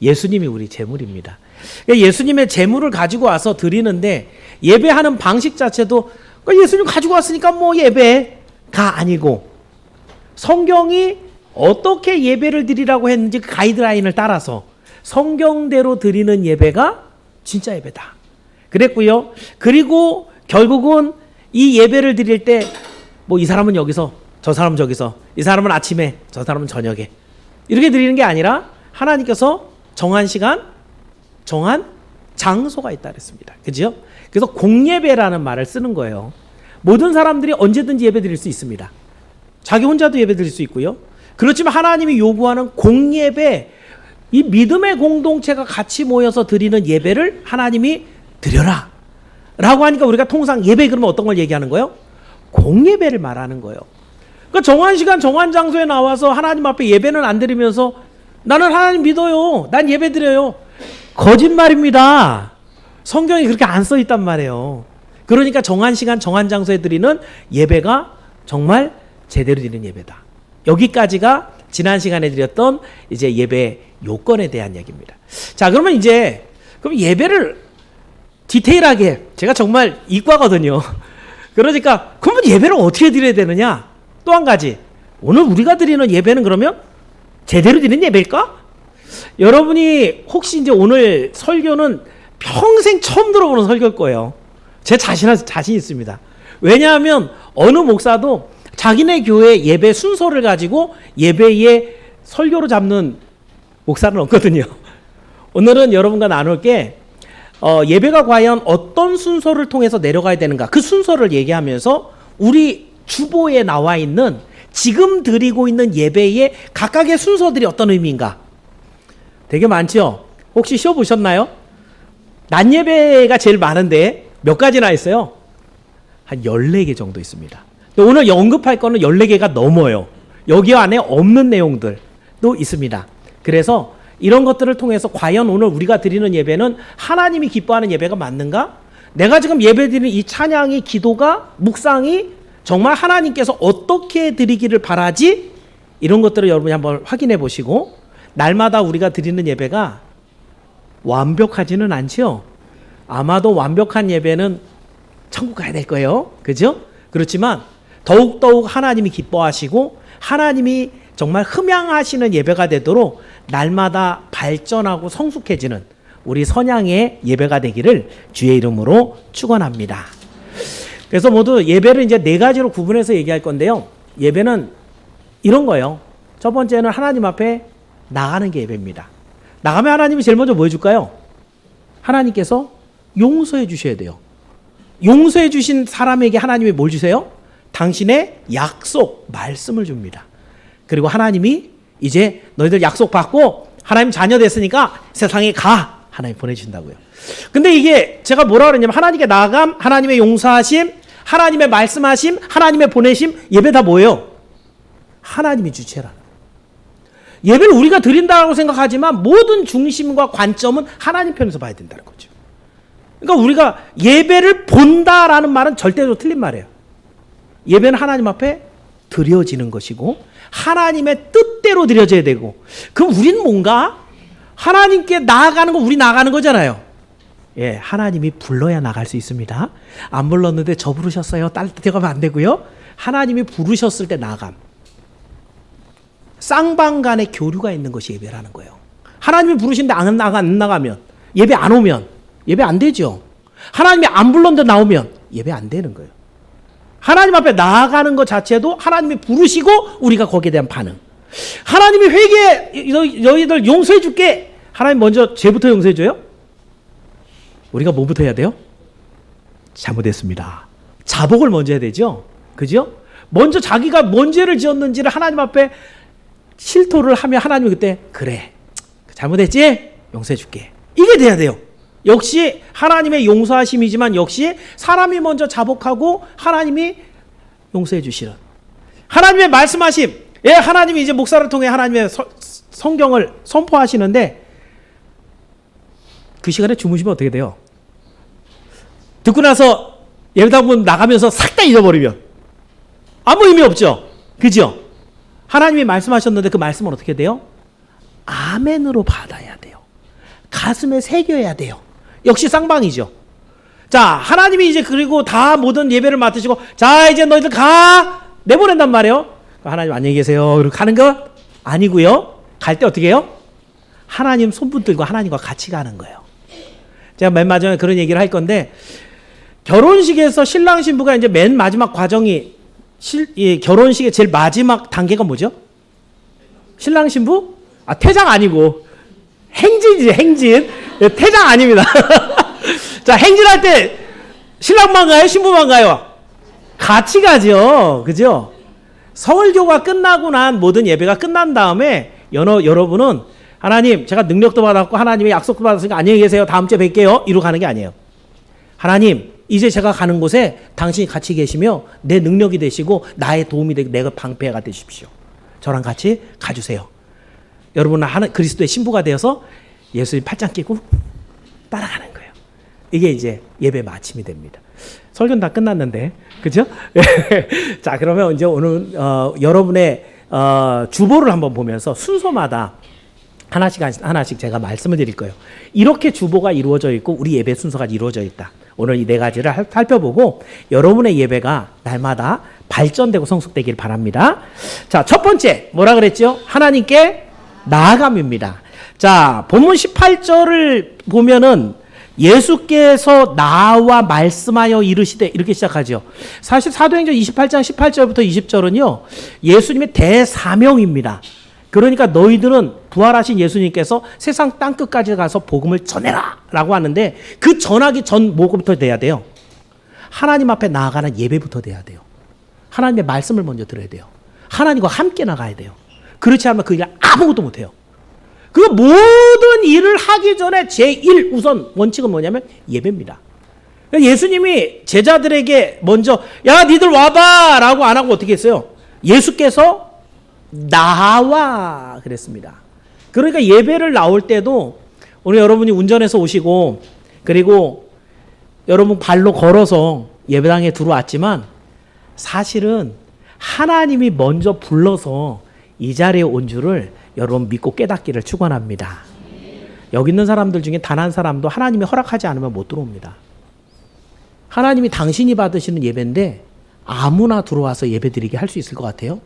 예수님이 우리 재물입니다. 예수님의 재물을 가지고 와서 드리는데 예배하는 방식 자체도 예수님 가지고 왔으니까 뭐 예배가 아니고 성경이 어떻게 예배를 드리라고 했는지 그 가이드라인을 따라서 성경대로 드리는 예배가 진짜 예배다 그랬고요. 그리고 결국은 이 예배를 드릴 때 뭐 이 사람은 여기서 저 사람은 저기서 이 사람은 아침에 저 사람은 저녁에 이렇게 드리는 게 아니라 하나님께서 정한 시간 정한 장소가 있다 그랬습니다. 그죠? 그래서 공예배라는 말을 쓰는 거예요. 모든 사람들이 언제든지 예배 드릴 수 있습니다. 자기 혼자도 예배 드릴 수 있고요. 그렇지만 하나님이 요구하는 공예배, 이 믿음의 공동체가 같이 모여서 드리는 예배를 하나님이 드려라 라고 하니까 우리가 통상 예배 그러면 어떤 걸 얘기하는 거예요? 공예배를 말하는 거예요. 그러니까 정한 시간 정한 장소에 나와서 하나님 앞에 예배는 안 드리면서 나는 하나님 믿어요, 난 예배 드려요, 거짓말입니다. 성경이 그렇게 안 써 있단 말이에요. 그러니까 정한 시간 정한 장소에 드리는 예배가 정말 제대로 드리는 예배다. 여기까지가 지난 시간에 드렸던 이제 예배 요건에 대한 얘기입니다. 자, 그러면 이제 그럼 예배를 디테일하게, 제가 정말 이과거든요. 그러니까 그러면 예배를 어떻게 드려야 되느냐? 또 한 가지, 오늘 우리가 드리는 예배는 그러면 제대로 드리는 예배일까? 여러분이 혹시 이제 오늘 설교는 평생 처음 들어보는 설교일 거예요. 제 자신 있습니다. 왜냐하면 어느 목사도 자기네 교회 예배 순서를 가지고 예배의 설교로 잡는 목사는 없거든요. 오늘은 여러분과 나눌 게 예배가 과연 어떤 순서를 통해서 내려가야 되는가, 그 순서를 얘기하면서 우리 주보에 나와 있는 지금 드리고 있는 예배의 각각의 순서들이 어떤 의미인가. 되게 많죠? 혹시 쉬어보셨나요? 낮 예배가 제일 많은데 몇 가지나 있어요? 한 14개 정도 있습니다. 오늘 언급할 거는 14개가 넘어요. 여기 안에 없는 내용들도 있습니다. 그래서 이런 것들을 통해서 과연 오늘 우리가 드리는 예배는 하나님이 기뻐하는 예배가 맞는가? 내가 지금 예배드리는 이 찬양이, 기도가, 묵상이 정말 하나님께서 어떻게 드리기를 바라지? 이런 것들을 여러분이 한번 확인해 보시고, 날마다 우리가 드리는 예배가 완벽하지는 않죠? 아마도 완벽한 예배는 천국 가야 될 거예요. 그죠? 그렇지만 더욱더욱 하나님이 기뻐하시고 하나님이 정말 흠양하시는 예배가 되도록 날마다 발전하고 성숙해지는 우리 선양의 예배가 되기를 주의 이름으로 축원합니다. 그래서 모두 예배를 이제 4가지로 구분해서 얘기할 건데요. 예배는 이런 거예요. 첫 번째는 하나님 앞에 나가는 게 예배입니다. 나가면 하나님이 제일 먼저 뭐 해줄까요? 하나님께서 용서해 주셔야 돼요. 용서해 주신 사람에게 하나님이 뭘 주세요? 당신의 약속, 말씀을 줍니다. 그리고 하나님이 이제 너희들 약속 받고 하나님 자녀 됐으니까 세상에 가, 하나님 보내주신다고요. 근데 이게 제가 뭐라 그러냐면 하나님께 나감, 하나님의 용서하심, 하나님의 말씀하심, 하나님의 보내심, 예배 다 뭐예요? 하나님이 주체라. 예배를 우리가 드린다고 생각하지만 모든 중심과 관점은 하나님 편에서 봐야 된다는 거죠. 그러니까 우리가 예배를 본다라는 말은 절대로 틀린 말이에요. 예배는 하나님 앞에 드려지는 것이고 하나님의 뜻대로 드려져야 되고, 그럼 우리는 뭔가 하나님께 나아가는 거, 우리 나아가는 거잖아요. 예, 하나님이 불러야 나갈 수 있습니다. 안 불렀는데 저 부르셨어요, 딸 데려가면 안 되고요. 하나님이 부르셨을 때 나감. 쌍방 간의 교류가 있는 것이 예배라는 거예요. 하나님이 부르신데 안 나가면, 예배 안 오면 예배 안 되죠. 하나님이 안 불렀는데 나오면 예배 안 되는 거예요. 하나님 앞에 나아가는 것 자체도 하나님이 부르시고 우리가 거기에 대한 반응. 하나님이 회개해, 너희들 용서해 줄게. 하나님 먼저 죄부터 용서해 줘요? 우리가 뭐부터 해야 돼요? 잘못했습니다. 자복을 먼저 해야 되죠. 그죠? 먼저 자기가 뭔 죄를 지었는지를 하나님 앞에 실토를 하면 하나님이 그때 그래, 잘못했지? 용서해 줄게. 이게 돼야 돼요. 역시 하나님의 용서하심이지만 역시 사람이 먼저 자복하고 하나님이 용서해 주시는 하나님의 말씀하심. 예, 하나님이 이제 목사를 통해 하나님의 성경을 선포하시는데 그 시간에 주무시면 어떻게 돼요? 듣고 나서 예배당 문 나가면서 싹 다 잊어버리면 아무 의미 없죠. 그죠? 하나님이 말씀하셨는데 그 말씀은 어떻게 돼요? 아멘으로 받아야 돼요. 가슴에 새겨야 돼요. 역시 쌍방이죠. 자, 하나님이 이제 그리고 다 모든 예배를 맡으시고 자, 이제 너희들 가! 내보낸단 말이에요. 하나님 안녕히 계세요. 그리고 가는 거 아니고요. 갈 때 어떻게 해요? 하나님 손붙들고 하나님과 같이 가는 거예요. 제가 맨 마지막에 그런 얘기를 할 건데 결혼식에서 신랑 신부가 이제 맨 마지막 과정이 이 결혼식의 제일 마지막 단계가 뭐죠? 신랑 신부? 아, 퇴장 아니고 행진이지, 행진. 퇴장 아닙니다. 자, 행진할 때 신랑만 가요? 신부만 가요? 같이 가죠. 그죠? 서울교가 끝나고 난 모든 예배가 끝난 다음에 여러분은 하나님, 제가 능력도 받았고 하나님의 약속도 받았으니까 안녕히 계세요. 다음 주에 뵐게요. 이러고 가는 게 아니에요. 하나님, 이제 제가 가는 곳에 당신이 같이 계시며 내 능력이 되시고 나의 도움이 되고 내가 방패가 되십시오. 저랑 같이 가주세요. 여러분은 그리스도의 신부가 되어서 예수님 팔짱 끼고 따라가는 거예요. 이게 이제 예배 마침이 됩니다. 설교는 다 끝났는데, 그죠? 자, 그러면 이제 오늘 여러분의 주보를 한번 보면서 순서마다 하나씩 제가 말씀을 드릴 거예요. 이렇게 주보가 이루어져 있고 우리 예배 순서가 이루어져 있다. 오늘 이 네 가지를 살펴보고 여러분의 예배가 날마다 발전되고 성숙되길 바랍니다. 자, 첫 번째 뭐라 그랬죠? 하나님께 나아감입니다. 자, 본문 18절을 보면은 예수께서 나와 말씀하여 이르시되 이렇게 시작하죠. 사실 사도행전 28장 18절부터 20절은요. 예수님의 대사명입니다. 그러니까 너희들은 부활하신 예수님께서 세상 땅끝까지 가서 복음을 전해라 라고 하는데 그 전하기 전 뭐부터 돼야 돼요? 하나님 앞에 나아가는 예배부터 돼야 돼요. 하나님의 말씀을 먼저 들어야 돼요. 하나님과 함께 나가야 돼요. 그렇지 않으면 그 일 아무것도 못해요. 그 모든 일을 하기 전에 제1 우선 원칙은 뭐냐면 예배입니다. 예수님이 제자들에게 먼저 야 니들 와봐 라고 안 하고 어떻게 했어요? 예수께서 나와 그랬습니다. 그러니까 예배를 나올 때도 오늘 여러분이 운전해서 오시고 그리고 여러분 발로 걸어서 예배당에 들어왔지만 사실은 하나님이 먼저 불러서 이 자리에 온 줄을 여러분 믿고 깨닫기를 축원합니다. 여기 있는 사람들 중에 단 한 사람도 하나님이 허락하지 않으면 못 들어옵니다. 하나님이 당신이 받으시는 예배인데 아무나 들어와서 예배드리게 할 수 있을 것 같아요?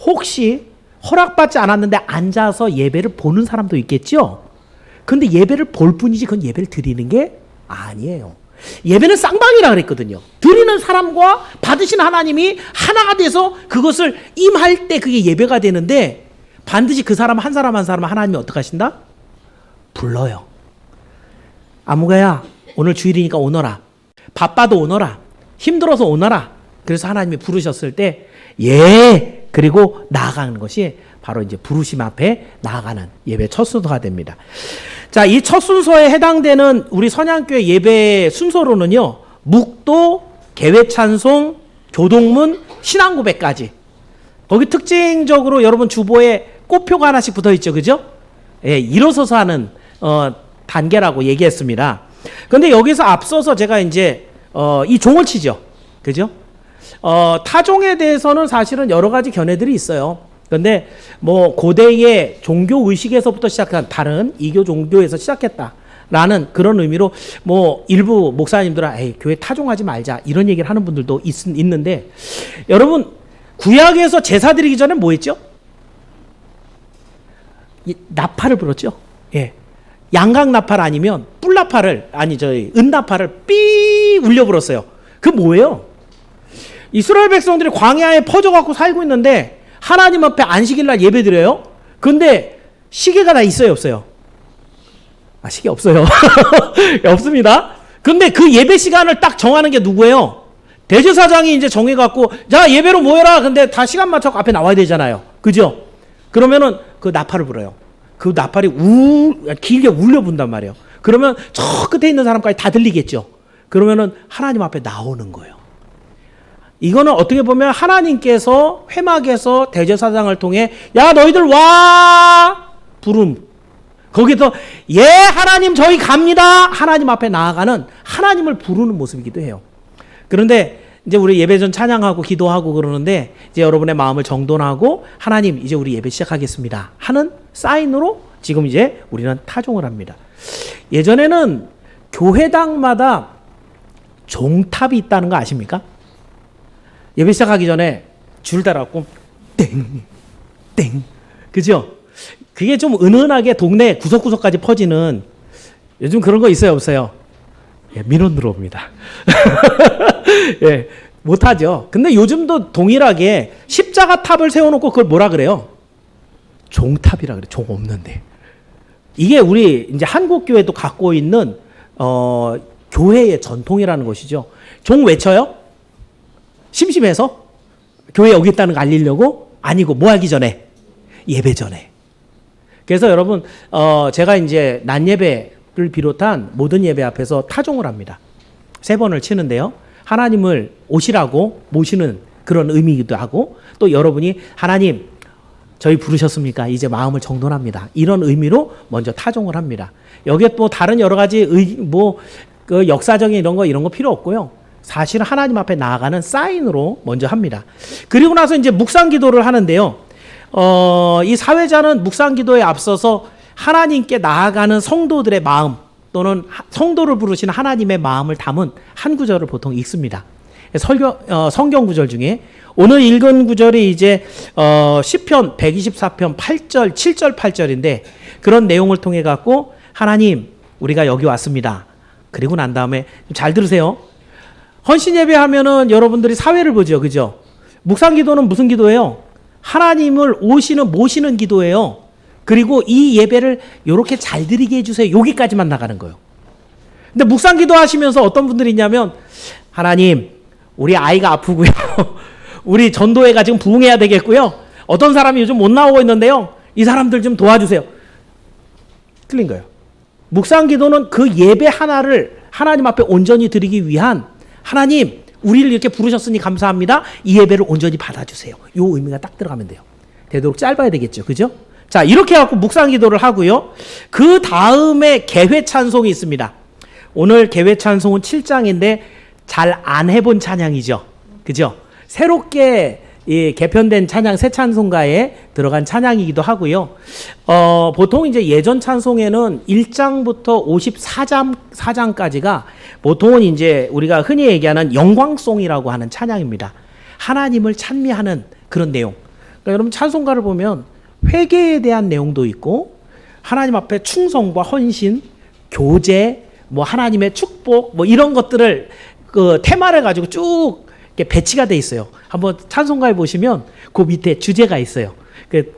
혹시 허락받지 않았는데 앉아서 예배를 보는 사람도 있겠죠? 근데 예배를 볼 뿐이지 그건 예배를 드리는 게 아니에요. 예배는 쌍방이라 그랬거든요. 드리는 사람과 받으신 하나님이 하나가 돼서 그것을 임할 때 그게 예배가 되는데 반드시 그 사람 한 사람 한 사람 하나님이 어떻게 하신다? 불러요. 아무가야 오늘 주일이니까 오너라. 바빠도 오너라. 힘들어서 오너라. 그래서 하나님이 부르셨을 때 예 그리고 나아가는 것이 바로 이제 부르심 앞에 나아가는 예배 첫 순서가 됩니다. 자, 이 첫 순서에 해당되는 우리 선양교회 예배 순서로는요. 묵도, 개회찬송, 교동문, 신앙고백까지. 거기 특징적으로 여러분 주보에 꽃표가 하나씩 붙어 있죠. 그죠? 예, 일어서서 하는 단계라고 얘기했습니다. 그런데 여기서 앞서서 제가 이제 이 종을 치죠. 그죠? 타종에 대해서는 사실은 여러 가지 견해들이 있어요. 그런데 뭐 고대의 종교 의식에서부터 시작한 다른 이교 종교에서 시작했다라는 그런 의미로 뭐 일부 목사님들은 에이, 교회 타종하지 말자 이런 얘기를 하는 분들도 있는데 여러분 구약에서 제사 드리기 전에 뭐 했죠? 나팔을 불었죠. 예. 양각 나팔 아니면 뿔 나팔을 은 나팔을 삐 울려 불었어요. 그 뭐예요? 이스라엘 백성들이 광야에 퍼져갖고 살고 있는데 하나님 앞에 안식일날 예배 드려요. 근데 시계가 다 있어요, 없어요? 아, 시계 없어요. 없습니다. 근데 그 예배 시간을 딱 정하는 게 누구예요? 대제사장이 이제 정해갖고 자 예배로 모여라. 근데 다 시간 맞춰서 앞에 나와야 되잖아요. 그죠? 그러면은 그 나팔을 불어요. 그 나팔이 길게 울려 분단 말이에요. 그러면 저 끝에 있는 사람까지 다 들리겠죠. 그러면은 하나님 앞에 나오는 거예요. 이거는 어떻게 보면 하나님께서 회막에서 대제사장을 통해 야 너희들 와 부름 거기서 예 하나님 저희 갑니다 하나님 앞에 나아가는 하나님을 부르는 모습이기도 해요. 그런데 이제 우리 예배 전 찬양하고 기도하고 그러는데 이제 여러분의 마음을 정돈하고 하나님 이제 우리 예배 시작하겠습니다 하는 사인으로 지금 이제 우리는 타종을 합니다. 예전에는 교회당마다 종탑이 있다는 거 아십니까? 예배 시작하기 전에 줄 달았고 땡, 땡, 그죠? 그게 좀 은은하게 동네 구석구석까지 퍼지는 요즘 그런 거 있어요, 없어요? 예, 민원 들어옵니다. 예, 못하죠. 근데 요즘도 동일하게 십자가 탑을 세워놓고 그걸 뭐라 그래요? 종탑이라 그래. 종 없는데. 이게 우리 이제 한국 교회도 갖고 있는 교회의 전통이라는 것이죠. 종 외쳐요? 심심해서? 교회 여기 있다는 거 알리려고? 아니고 뭐 하기 전에? 예배 전에. 그래서 여러분 제가 이제 낮 예배를 비롯한 모든 예배 앞에서 타종을 합니다. 3번을 치는데요. 하나님을 오시라고 모시는 그런 의미이기도 하고 또 여러분이 하나님 저희 부르셨습니까? 이제 마음을 정돈합니다. 이런 의미로 먼저 타종을 합니다. 여기에 또 다른 여러 가지 그 역사적인 이런 거 필요 없고요. 사실 하나님 앞에 나아가는 사인으로 먼저 합니다. 그리고 나서 이제 묵상 기도를 하는데요. 이 사회자는 묵상 기도에 앞서서 하나님께 나아가는 성도들의 마음 또는 성도를 부르시는 하나님의 마음을 담은 한 구절을 보통 읽습니다. 성경 구절 중에 오늘 읽은 구절이 이제 시편 124편 8절, 7절, 8절인데 그런 내용을 통해 갖고 하나님 우리가 여기 왔습니다. 그리고 난 다음에 잘 들으세요. 헌신 예배하면은 여러분들이 사회를 보죠. 그죠? 묵상 기도는 무슨 기도예요? 하나님을 모시는 기도예요. 그리고 이 예배를 이렇게 잘 드리게 해주세요. 여기까지만 나가는 거예요. 근데 묵상 기도 하시면서 어떤 분들이 있냐면 하나님 우리 아이가 아프고요. 우리 전도회가 지금 부흥해야 되겠고요. 어떤 사람이 요즘 못 나오고 있는데요. 이 사람들 좀 도와주세요. 틀린 거예요. 묵상 기도는 그 예배 하나를 하나님 앞에 온전히 드리기 위한 하나님 우리를 이렇게 부르셨으니 감사합니다. 이 예배를 온전히 받아주세요. 이 의미가 딱 들어가면 돼요. 되도록 짧아야 되겠죠. 그죠? 자 이렇게 해갖고 묵상 기도를 하고요. 그 다음에 개회 찬송이 있습니다. 오늘 개회 찬송은 7장인데 잘 안 해본 찬양이죠. 그죠? 새롭게 개편된 찬양 새 찬송가에 들어간 찬양이기도 하고요. 보통 이제 예전 찬송에는 1장부터 54장까지가 보통은 이제 우리가 흔히 얘기하는 영광송이라고 하는 찬양입니다. 하나님을 찬미하는 그런 내용. 그러니까 여러분 찬송가를 보면 회개에 대한 내용도 있고 하나님 앞에 충성과 헌신, 교제, 뭐 하나님의 축복, 뭐 이런 것들을 그 테마를 가지고 쭉 이렇게 배치가 돼 있어요. 한번 찬송가에 보시면 그 밑에 주제가 있어요.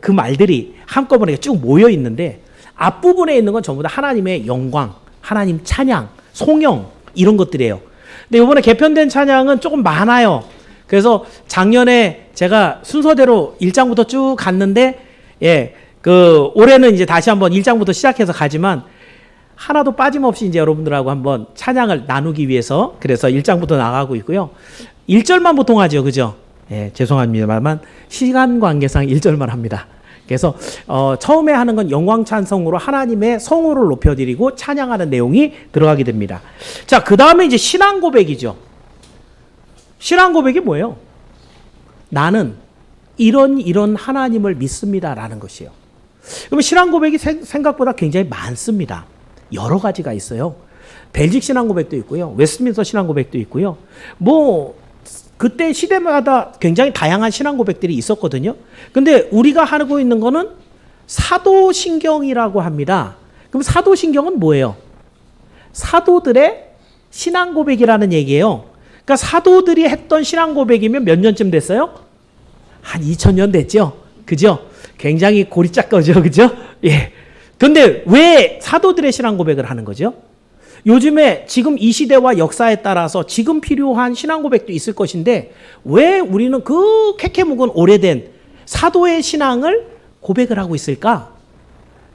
그 말들이 한꺼번에 쭉 모여 있는데 앞부분에 있는 건 전부 다 하나님의 영광, 하나님 찬양, 송영 이런 것들이에요. 근데 이번에 개편된 찬양은 조금 많아요. 그래서 작년에 제가 순서대로 1장부터 쭉 갔는데 올해는 이제 다시 한번 1장부터 시작해서 가지만 하나도 빠짐없이 이제 여러분들하고 한번 찬양을 나누기 위해서 그래서 1장부터 나가고 있고요. 1절만 보통 하죠. 그죠? 죄송합니다만 시간 관계상 1절만 합니다. 그래서 처음에 하는 건 영광 찬송으로 하나님의 성호를 높여드리고 찬양하는 내용이 들어가게 됩니다. 자, 그 다음에 이제 신앙 고백이죠. 신앙 고백이 뭐예요? 나는 이런 하나님을 믿습니다라는 것이에요. 그러면 신앙 고백이 생각보다 굉장히 많습니다. 여러 가지가 있어요. 벨직 신앙 고백도 있고요. 웨스트민스터 신앙 고백도 있고요. 뭐 그때 시대마다 굉장히 다양한 신앙 고백들이 있었거든요. 근데 우리가 하고 있는 거는 사도신경이라고 합니다. 그럼 사도신경은 뭐예요? 사도들의 신앙 고백이라는 얘기예요. 그러니까 사도들이 했던 신앙 고백이면 몇 년쯤 됐어요? 한 2000년 됐죠. 그죠? 굉장히 고리짝 거죠. 그죠? 예. 근데 왜 사도들의 신앙 고백을 하는 거죠? 요즘에 지금 이 시대와 역사에 따라서 지금 필요한 신앙 고백도 있을 것인데 왜 우리는 그 캐캐묵은 오래된 사도의 신앙을 고백을 하고 있을까?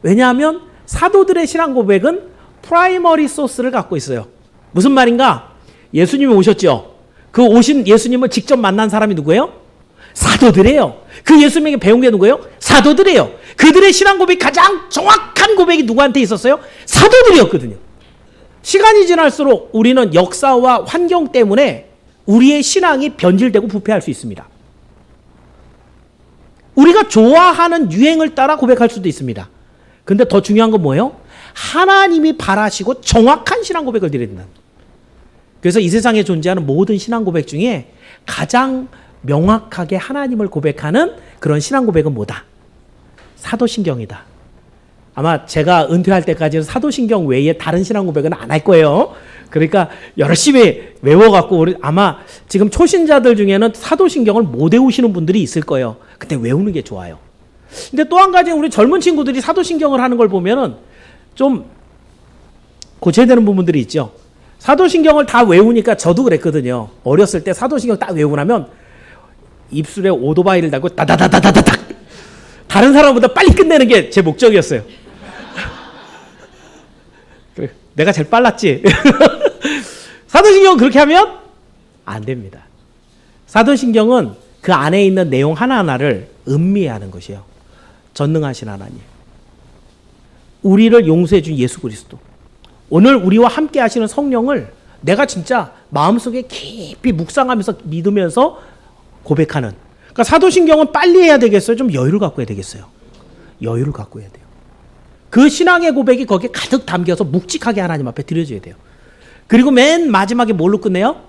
왜냐하면 사도들의 신앙 고백은 프라이머리 소스를 갖고 있어요. 무슨 말인가? 예수님이 오셨죠. 그 오신 예수님을 직접 만난 사람이 누구예요? 사도들이에요. 그 예수님에게 배운 게 누구예요? 사도들이에요. 그들의 신앙 고백이 가장 정확한 고백이 누구한테 있었어요? 사도들이었거든요. 시간이 지날수록 우리는 역사와 환경 때문에 우리의 신앙이 변질되고 부패할 수 있습니다. 우리가 좋아하는 유행을 따라 고백할 수도 있습니다. 근데 더 중요한 건 뭐예요? 하나님이 바라시고 정확한 신앙 고백을 드려야 된다. 그래서 이 세상에 존재하는 모든 신앙 고백 중에 가장 명확하게 하나님을 고백하는 그런 신앙 고백은 뭐다? 사도신경이다. 아마 제가 은퇴할 때까지는 사도신경 외에 다른 신앙 고백은 안 할 거예요. 그러니까 열심히 외워갖고 우리 아마 지금 초신자들 중에는 사도신경을 못 외우시는 분들이 있을 거예요. 근데 외우는 게 좋아요. 근데 또 한 가지 우리 젊은 친구들이 사도신경을 하는 걸 보면은 좀 고쳐야 되는 부분들이 있죠. 사도신경을 다 외우니까 저도 그랬거든요. 어렸을 때 사도신경 딱 외우고 나면 입술에 오토바이를 달고 따다다다다닥 다른 사람보다 빨리 끝내는 게 제 목적이었어요. 그래, 내가 제일 빨랐지. 사도신경은 그렇게 하면 안 됩니다. 사도신경은 그 안에 있는 내용 하나하나를 음미하는 것이에요. 전능하신 하나님, 우리를 용서해 준 예수 그리스도, 오늘 우리와 함께 하시는 성령을 내가 진짜 마음속에 깊이 묵상하면서 믿으면서 고백하는. 그러니까 사도신경은 빨리 해야 되겠어요? 좀 여유를 갖고 해야 되겠어요? 여유를 갖고 해야 돼요. 그 신앙의 고백이 거기에 가득 담겨서 묵직하게 하나님 앞에 드려져야 돼요. 그리고 맨 마지막에 뭘로 끝내요?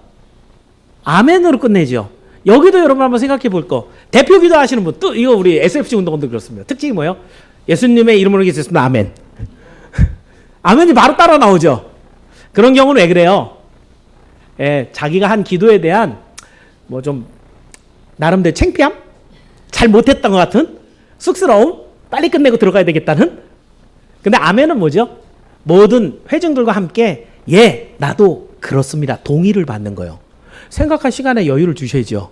아멘으로 끝내죠. 여기도 여러분 한번 생각해 볼 거. 대표 기도 하시는 분, 또 이거 우리 SFC 운동원도 그렇습니다. 특징이 뭐예요? 예수님의 이름으로 기도했습니다. 아멘. 아멘이 바로 따라 나오죠. 그런 경우는 왜 그래요? 자기가 한 기도에 대한 뭐 좀 나름대로 창피함? 잘 못했던 것 같은? 쑥스러움? 빨리 끝내고 들어가야 되겠다는? 근데 아멘은 뭐죠? 모든 회중들과 함께 나도 그렇습니다. 동의를 받는 거예요. 생각할 시간에 여유를 주셔야죠.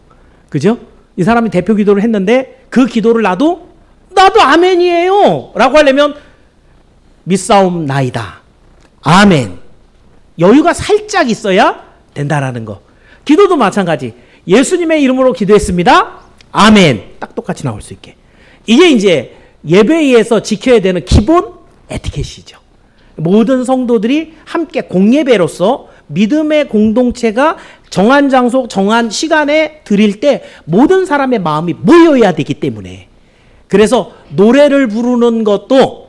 그죠? 이 사람이 대표 기도를 했는데 그 기도를 나도 아멘이에요 라고 하려면 믿사옵나이다. 아멘. 여유가 살짝 있어야 된다라는 거. 기도도 마찬가지. 예수님의 이름으로 기도했습니다. 아멘. 딱 똑같이 나올 수 있게. 이게 이제 예배에서 지켜야 되는 기본 에티켓이죠. 모든 성도들이 함께 공예배로서 믿음의 공동체가 정한 장소, 정한 시간에 드릴 때 모든 사람의 마음이 모여야 되기 때문에, 그래서 노래를 부르는 것도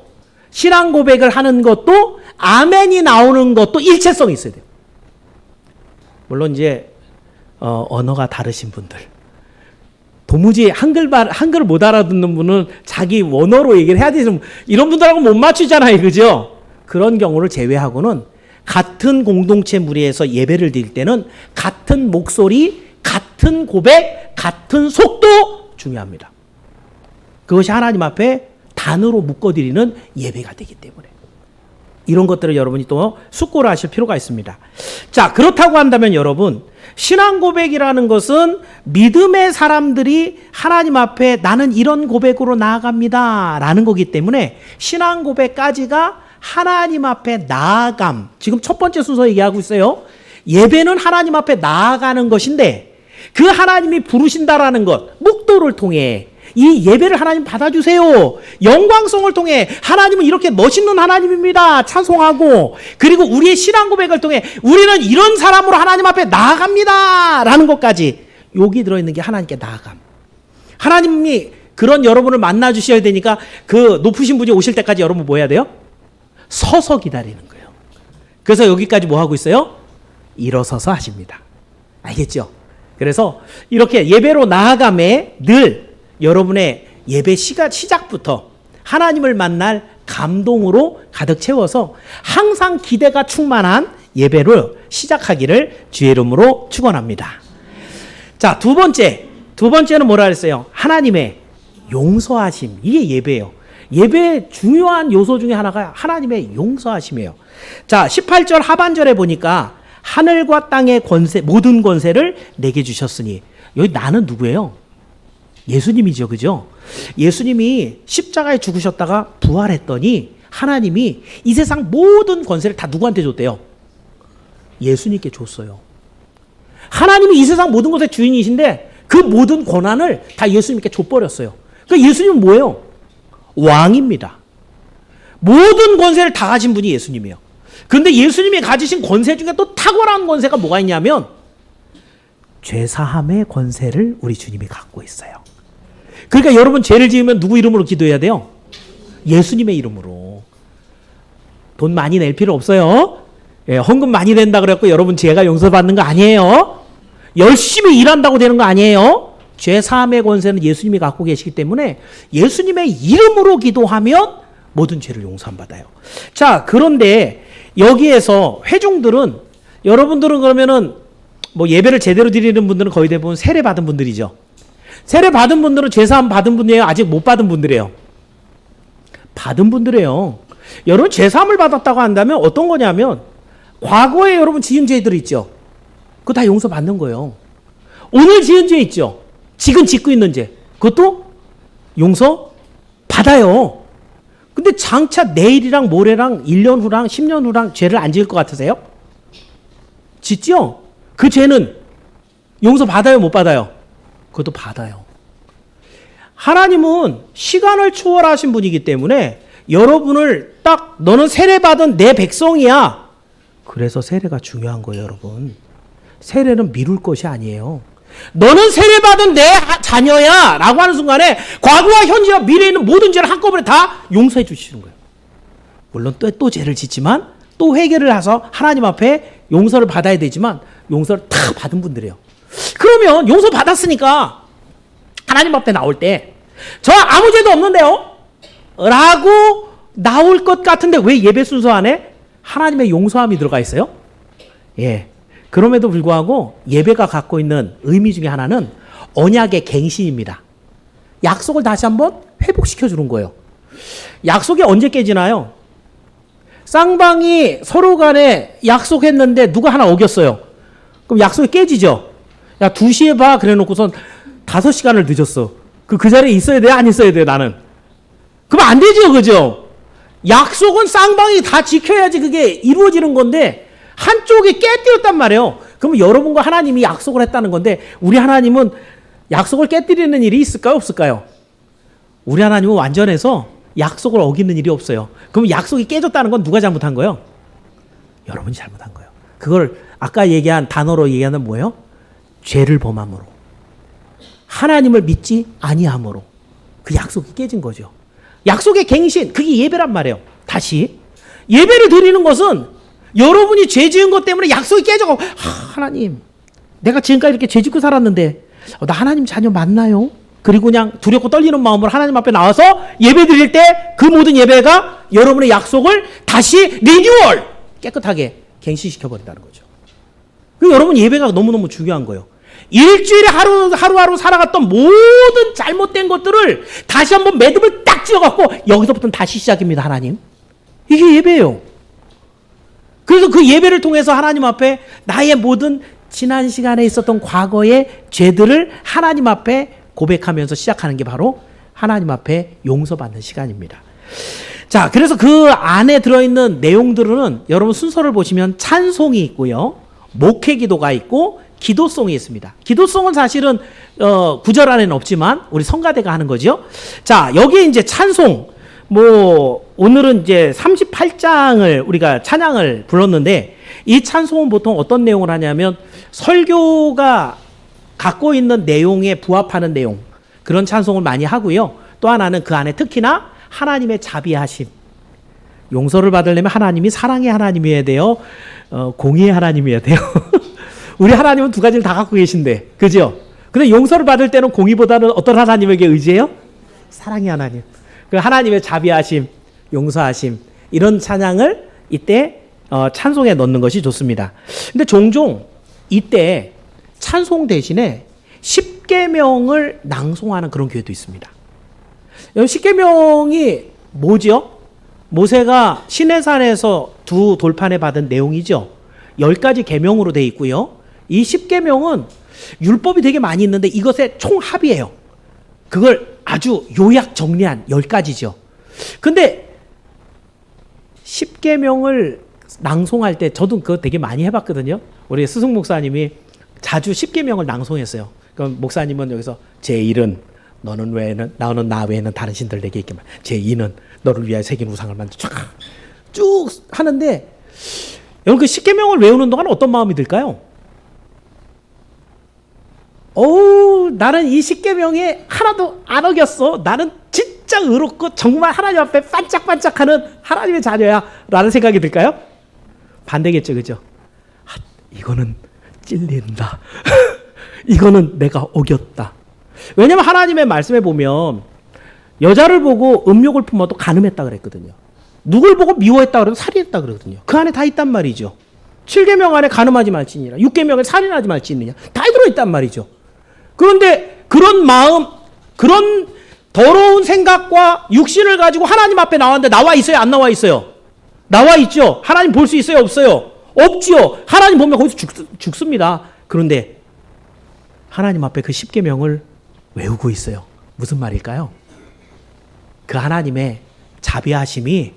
신앙 고백을 하는 것도 아멘이 나오는 것도 일체성이 있어야 돼요. 물론 이제 언어가 다르신 분들, 도무지 한글 못 알아듣는 분은 자기 원어로 얘기를 해야 되지, 이런 분들하고 못 맞추잖아요. 그죠? 그런 경우를 제외하고는 같은 공동체 무리에서 예배를 드릴 때는 같은 목소리, 같은 고백, 같은 속도 중요합니다. 그것이 하나님 앞에 단으로 묶어드리는 예배가 되기 때문에 이런 것들을 여러분이 또 숙고를 하실 필요가 있습니다. 자, 그렇다고 한다면 여러분, 신앙 고백이라는 것은 믿음의 사람들이 하나님 앞에 나는 이런 고백으로 나아갑니다 라는 거기 때문에 신앙 고백까지가 하나님 앞에 나아감. 지금 첫 번째 순서 얘기하고 있어요. 예배는 하나님 앞에 나아가는 것인데 그 하나님이 부르신다라는 것, 묵도를 통해 이 예배를 하나님 받아주세요. 영광성을 통해 하나님은 이렇게 멋있는 하나님입니다. 찬송하고, 그리고 우리의 신앙 고백을 통해 우리는 이런 사람으로 하나님 앞에 나아갑니다 라는 것까지 여기 들어있는 게 하나님께 나아감. 하나님이 그런 여러분을 만나 주셔야 되니까 그 높으신 분이 오실 때까지 여러분 뭐 해야 돼요? 서서 기다리는 거예요. 그래서 여기까지 뭐 하고 있어요? 일어서서 하십니다. 알겠죠? 그래서 이렇게 예배로 나아감에 늘 여러분의 예배 시작부터 하나님을 만날 감동으로 가득 채워서 항상 기대가 충만한 예배를 시작하기를 주의 이름으로 축원합니다. 자, 두 번째는 뭐라 그랬어요? 하나님의 용서하심. 이게 예배예요. 예배의 중요한 요소 중에 하나가 하나님의 용서하심이에요. 자, 18절 하반절에 보니까 하늘과 땅의 권세, 모든 권세를 내게 주셨으니, 여기 나는 누구예요? 예수님이죠. 그죠? 예수님이 십자가에 죽으셨다가 부활했더니 하나님이 이 세상 모든 권세를 다 누구한테 줬대요? 예수님께 줬어요. 하나님이 이 세상 모든 것의 주인이신데 그 모든 권한을 다 예수님께 줘버렸어요. 그러니까 예수님은 뭐예요? 왕입니다. 모든 권세를 다 가진 분이 예수님이에요. 그런데 예수님이 가지신 권세 중에 또 탁월한 권세가 뭐가 있냐면 죄사함의 권세를 우리 주님이 갖고 있어요. 그러니까 여러분 죄를 지으면 누구 이름으로 기도해야 돼요? 예수님의 이름으로. 돈 많이 낼 필요 없어요. 예, 헌금 많이 낸다 그래갖고 여러분 죄가 용서받는 거 아니에요. 열심히 일한다고 되는 거 아니에요. 죄 사함의 권세는 예수님이 갖고 계시기 때문에 예수님의 이름으로 기도하면 모든 죄를 용서함 받아요. 자, 그런데 여기에서 회중들은, 여러분들은 그러면은 뭐 예배를 제대로 드리는 분들은 거의 대부분 세례 받은 분들이죠. 세례 받은 분들은 죄사함 받은 분이에요? 아직 못 받은 분들이에요? 받은 분들이에요. 여러분 죄사함을 받았다고 한다면 어떤 거냐면 과거에 여러분 지은 죄들 있죠. 그거 다 용서받는 거예요. 오늘 지은 죄 있죠. 지금 짓고 있는 죄. 그것도 용서 받아요. 근데 장차 내일이랑 모레랑 1년 후랑 10년 후랑 죄를 안 지을 것 같으세요? 짓죠? 그 죄는 용서 받아요, 못 받아요? 그것도 받아요. 하나님은 시간을 초월하신 분이기 때문에 여러분을 딱 너는 세례받은 내 백성이야. 그래서 세례가 중요한 거예요, 여러분. 세례는 미룰 것이 아니에요. 너는 세례받은 내 자녀야 라고 하는 순간에 과거와 현재와 미래에 있는 모든 죄를 한꺼번에 다 용서해 주시는 거예요. 물론 또 죄를 짓지만 또 회개를 해서 하나님 앞에 용서를 받아야 되지만 용서를 다 받은 분들이에요. 그러면 용서 받았으니까 하나님 앞에 나올 때 저 아무 죄도 없는데요? 라고 나올 것 같은데 왜 예배 순서 안에 하나님의 용서함이 들어가 있어요? 예. 그럼에도 불구하고 예배가 갖고 있는 의미 중에 하나는 언약의 갱신입니다. 약속을 다시 한번 회복시켜 주는 거예요. 약속이 언제 깨지나요? 쌍방이 서로 간에 약속했는데 누가 하나 어겼어요. 그럼 약속이 깨지죠. 야, 2시에 봐. 그래 놓고선 5시간을 늦었어. 그 자리에 있어야 돼요? 안 있어야 돼요? 나는. 그럼 안 되죠. 그죠? 약속은 쌍방이 다 지켜야지 그게 이루어지는 건데 한쪽이 깨뜨렸단 말이에요. 그럼 여러분과 하나님이 약속을 했다는 건데 우리 하나님은 약속을 깨뜨리는 일이 있을까요? 없을까요? 우리 하나님은 완전해서 약속을 어기는 일이 없어요. 그럼 약속이 깨졌다는 건 누가 잘못한 거예요? 여러분이 잘못한 거예요. 그걸 아까 얘기한 단어로 얘기하는 뭐예요? 죄를 범함으로. 하나님을 믿지 아니함으로. 그 약속이 깨진 거죠. 약속의 갱신, 그게 예배란 말이에요. 다시. 예배를 드리는 것은 여러분이 죄 지은 것 때문에 약속이 깨져가고 하나님 내가 지금까지 이렇게 죄 짓고 살았는데 나 하나님 자녀 맞나요? 그리고 그냥 두렵고 떨리는 마음으로 하나님 앞에 나와서 예배 드릴 때 그 모든 예배가 여러분의 약속을 다시 리뉴얼 깨끗하게 갱신시켜버린다는 거죠. 그 여러분 예배가 너무너무 중요한 거예요. 일주일에 하루하루 살아갔던 모든 잘못된 것들을 다시 한번 매듭을 딱 지어갖고 여기서부터는 다시 시작입니다. 하나님. 이게 예배예요. 그래서 그 예배를 통해서 하나님 앞에 나의 모든 지난 시간에 있었던 과거의 죄들을 하나님 앞에 고백하면서 시작하는 게 바로 하나님 앞에 용서받는 시간입니다. 자, 그래서 그 안에 들어있는 내용들은 여러분 순서를 보시면 찬송이 있고요. 목회 기도가 있고 기도송이 있습니다. 기도송은 사실은 구절 안에는 없지만 우리 성가대가 하는 거죠. 자, 여기에 이제 찬송, 뭐 오늘은 이제 38장을 우리가 찬양을 불렀는데 이 찬송은 보통 어떤 내용을 하냐면 설교가 갖고 있는 내용에 부합하는 내용, 그런 찬송을 많이 하고요. 또 하나는 그 안에 특히나 하나님의 자비하심, 용서를 받으려면 하나님이 사랑의 하나님이어야 돼요, 공의의 하나님이어야 돼요. 우리 하나님은 두 가지를 다 갖고 계신데, 그죠? 근데 용서를 받을 때는 공의보다는 어떤 하나님에게 의지해요? 사랑의 하나님. 그 하나님의 자비하심, 용서하심, 이런 찬양을 이때 찬송에 넣는 것이 좋습니다. 근데 종종 이때 찬송 대신에 십계명을 낭송하는 그런 교회도 있습니다. 십계명이 뭐죠? 모세가 시내산에서 두 돌판에 받은 내용이죠. 10가지 계명으로 되어 있고요. 이 십계명은 율법이 되게 많이 있는데 이것의 총합이에요. 그걸 아주 요약 정리한 10가지죠. 근데 십계명을 낭송할 때 저도 그거 되게 많이 해봤거든요. 우리 스승 목사님이 자주 십계명을 낭송했어요. 그럼 목사님은 여기서 제1은 너는 외에는 나는 나 외에는 다른 신들 내게 있게만, 제2는 너를 위하여 새긴 우상을 만들어 쭉 하는데 여러분 그 십계명을 외우는 동안 어떤 마음이 들까요? 나는 이 십계명에 하나도 안 어겼어. 나는 진짜 진짜 의롭고 정말 하나님 앞에 반짝반짝하는 하나님의 자녀야라는 생각이 들까요? 반대겠죠, 그죠? 이거는 찔린다. 이거는 내가 어겼다. 왜냐면 하나님의 말씀에 보면 여자를 보고 음욕을 품어도 간음했다 그랬거든요. 누굴 보고 미워했다 그래도 살인했다 그러거든요. 그 안에 다 있단 말이죠. 7계명 안에 간음하지 말지니라, 6계명에 살인하지 말지니라, 다 들어있단 말이죠. 그런데 그런 마음, 그런 더러운 생각과 육신을 가지고 하나님 앞에 나왔는데 나와 있어요, 안 나와 있어요? 나와 있죠. 하나님 볼 수 있어요, 없어요? 없지요. 하나님 보면 거기서 죽습니다. 그런데 하나님 앞에 그 10계명을 외우고 있어요. 무슨 말일까요? 그 하나님의 자비하심이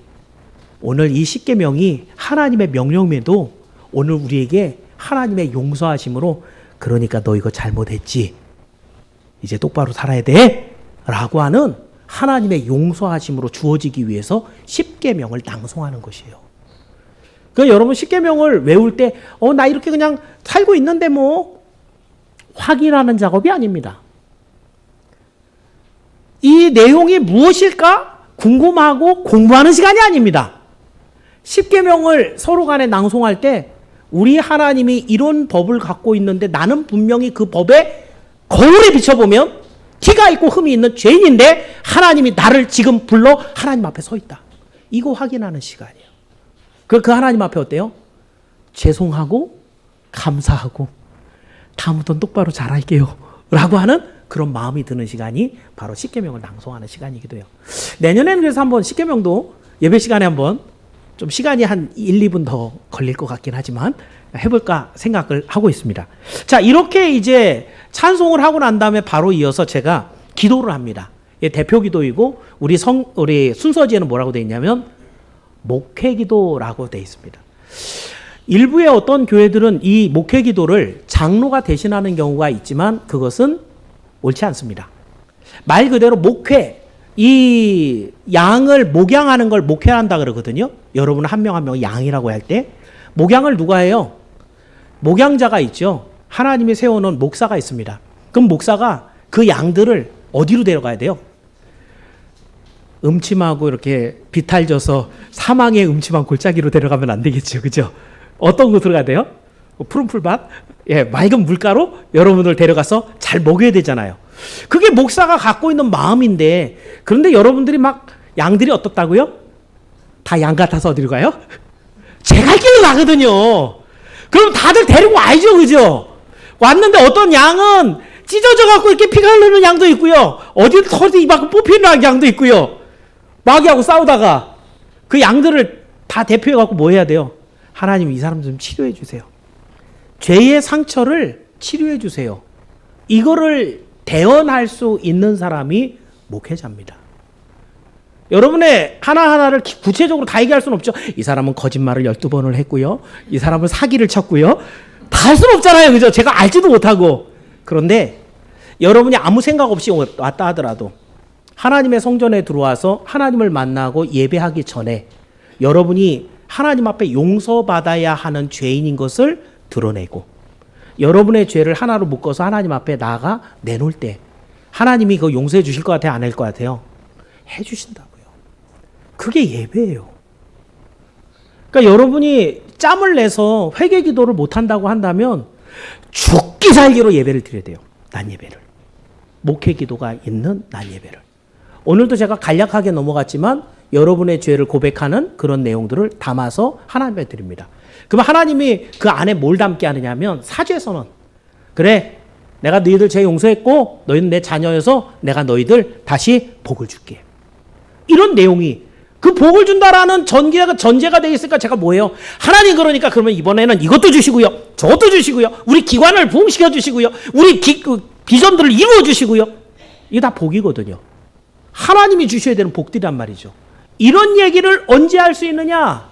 오늘 이 10계명이 하나님의 명령에도 오늘 우리에게 하나님의 용서하심으로, 그러니까 너 이거 잘못했지, 이제 똑바로 살아야 돼 라고 하는 하나님의 용서하심으로 주어지기 위해서 10계명을 낭송하는 것이에요. 그러니까 여러분 10계명을 외울 때 나 이렇게 그냥 살고 있는데 뭐 확인하는 작업이 아닙니다. 이 내용이 무엇일까 궁금하고 공부하는 시간이 아닙니다. 10계명을 서로 간에 낭송할 때 우리 하나님이 이런 법을 갖고 있는데 나는 분명히 그 법에 거울에 비춰보면 티가 있고 흠이 있는 죄인인데 하나님이 나를 지금 불러 하나님 앞에 서 있다. 이거 확인하는 시간이에요. 그 하나님 앞에 어때요? 죄송하고 감사하고 다음부터는 똑바로 잘할게요 라고 하는 그런 마음이 드는 시간이 바로 10계명을 낭송하는 시간이기도 해요. 내년에는 그래서 한번 10계명도 예배 시간에 한번 좀 시간이 한 1, 2분 더 걸릴 것 같긴 하지만 해볼까 생각을 하고 있습니다. 자, 이렇게 이제 찬송을 하고 난 다음에 바로 이어서 제가 기도를 합니다. 대표 기도이고 우리 순서지에는 뭐라고 되어 있냐면 목회 기도라고 되어 있습니다. 일부의 어떤 교회들은 이 목회 기도를 장로가 대신하는 경우가 있지만 그것은 옳지 않습니다. 말 그대로 목회, 이 양을 목양하는 걸 목회한다 그러거든요. 여러분 한 명 한 명 양이라고 할 때 목양을 누가 해요? 목양자가 있죠. 하나님이 세워놓은 목사가 있습니다. 그럼 목사가 그 양들을 어디로 데려가야 돼요? 음침하고 이렇게 비탈져서 사망의 음침한 골짜기로 데려가면 안 되겠죠. 그죠? 어떤 곳으로 가야 돼요? 푸른 풀밭? 맑은 물가로 여러분을 데려가서 잘 먹여야 되잖아요. 그게 목사가 갖고 있는 마음인데, 그런데 여러분들이 막 양들이 어떻다고요? 다 양 같아서 어디로 가요? 제 갈 길로 가거든요. 그럼 다들 데리고 와야죠. 그죠? 왔는데 어떤 양은 찢어져 갖고 이렇게 피가 흐르는 양도 있고요. 어디 털이 입 밖으로 뽑히는 양도 있고요. 마귀하고 싸우다가 그 양들을 다 대표해 갖고 뭐 해야 돼요? 하나님 이 사람 좀 치료해 주세요. 죄의 상처를 치료해 주세요. 이거를 대언할 수 있는 사람이 목회자입니다. 여러분의 하나하나를 구체적으로 다 얘기할 수는 없죠. 이 사람은 거짓말을 12번을 했고요. 이 사람은 사기를 쳤고요. 다 할 수는 없잖아요. 그죠? 제가 알지도 못하고. 그런데 여러분이 아무 생각 없이 왔다 하더라도 하나님의 성전에 들어와서 하나님을 만나고 예배하기 전에 여러분이 하나님 앞에 용서받아야 하는 죄인인 것을 드러내고 여러분의 죄를 하나로 묶어서 하나님 앞에 나아가 내놓을 때 하나님이 그거 용서해 주실 것 같아요? 안 할 것 같아요? 해 주신다고요. 그게 예배예요. 그러니까 여러분이 짬을 내서 회개 기도를 못한다고 한다면 죽기 살기로 예배를 드려야 돼요. 난 예배를. 목회 기도가 있는 난 예배를. 오늘도 제가 간략하게 넘어갔지만 여러분의 죄를 고백하는 그런 내용들을 담아서 하나님께 드립니다. 그럼 하나님이 그 안에 뭘 담게 하느냐면 사죄선언. 그래, 내가 너희들 죄 용서했고 너희는 내 자녀여서 내가 너희들 다시 복을 줄게. 이런 내용이 그 복을 준다라는 전제가 되어 있으니까 제가 뭐예요? 하나님 그러니까 그러면 이번에는 이것도 주시고요. 저것도 주시고요. 우리 기관을 부흥시켜 주시고요. 우리 비전들을 이루어 주시고요. 이게 다 복이거든요. 하나님이 주셔야 되는 복들이란 말이죠. 이런 얘기를 언제 할 수 있느냐?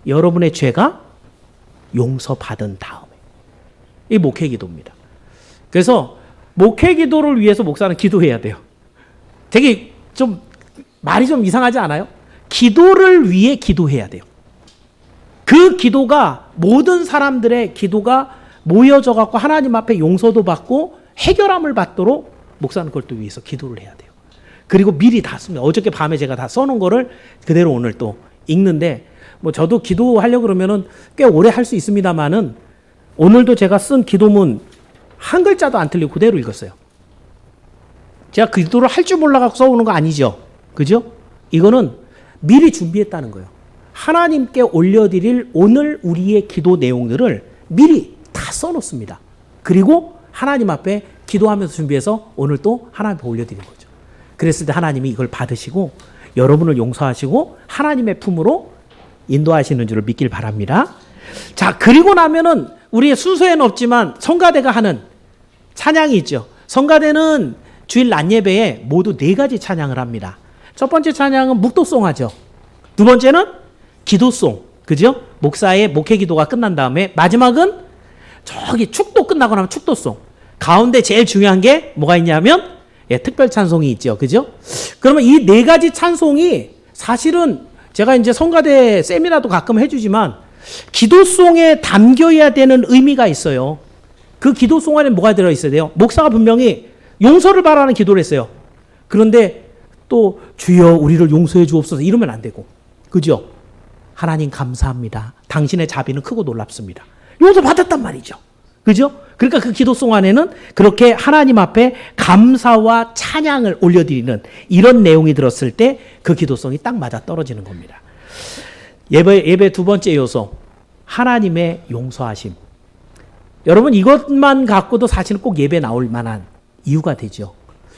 여러분의 죄가 용서받은 다음에. 이 목회 기도입니다. 그래서 목회 기도를 위해서 목사는 기도해야 돼요. 되게 좀 말이 좀 이상하지 않아요? 기도를 위해 기도해야 돼요. 그 기도가 모든 사람들의 기도가 모여져 갖고 하나님 앞에 용서도 받고 해결함을 받도록 목사는 그걸 또 위해서 기도를 해야 돼요. 그리고 미리 다 씁니다. 어저께 밤에 제가 다 써놓은 거를 그대로 오늘 또 읽는데, 뭐 저도 기도하려고 그러면은 꽤 오래 할 수 있습니다만은 오늘도 제가 쓴 기도문 한 글자도 안 틀리고 그대로 읽었어요. 제가 기도를 할 줄 몰라갖고 써오는 거 아니죠. 그죠? 이거는 미리 준비했다는 거예요. 하나님께 올려드릴 오늘 우리의 기도 내용들을 미리 다 써놓습니다. 그리고 하나님 앞에 기도하면서 준비해서 오늘 또 하나님 앞에 올려드리는 거죠. 그랬을 때 하나님이 이걸 받으시고 여러분을 용서하시고 하나님의 품으로 인도하시는 줄을 믿길 바랍니다. 자, 그리고 나면은 우리의 순서에는 없지만 성가대가 하는 찬양이 있죠. 성가대는 주일 낮 예배에 모두 4가지 찬양을 합니다. 첫 번째 찬양은 묵도송 하죠. 두 번째는 기도송, 그죠? 목사의 목회 기도가 끝난 다음에 마지막은 저기 축도 끝나고 나면 축도송. 가운데 제일 중요한 게 뭐가 있냐면 특별 찬송이 있죠. 그죠? 그러면 이 4가지 찬송이 사실은 제가 이제 성가대 세미나도 가끔 해주지만 기도송에 담겨야 되는 의미가 있어요. 그 기도송 안에 뭐가 들어있어야 돼요? 목사가 분명히 용서를 바라는 기도를 했어요. 그런데 또 주여 우리를 용서해 주옵소서 이러면 안 되고, 그죠? 하나님 감사합니다. 당신의 자비는 크고 놀랍습니다. 용서 받았단 말이죠. 그죠? 그러니까 그 기도송 안에는 그렇게 하나님 앞에 감사와 찬양을 올려드리는 이런 내용이 들었을 때 그 기도송이 딱 맞아 떨어지는 겁니다. 예배 두 번째 요소, 하나님의 용서하심. 여러분 이것만 갖고도 사실은 꼭 예배 나올 만한 이유가 되죠.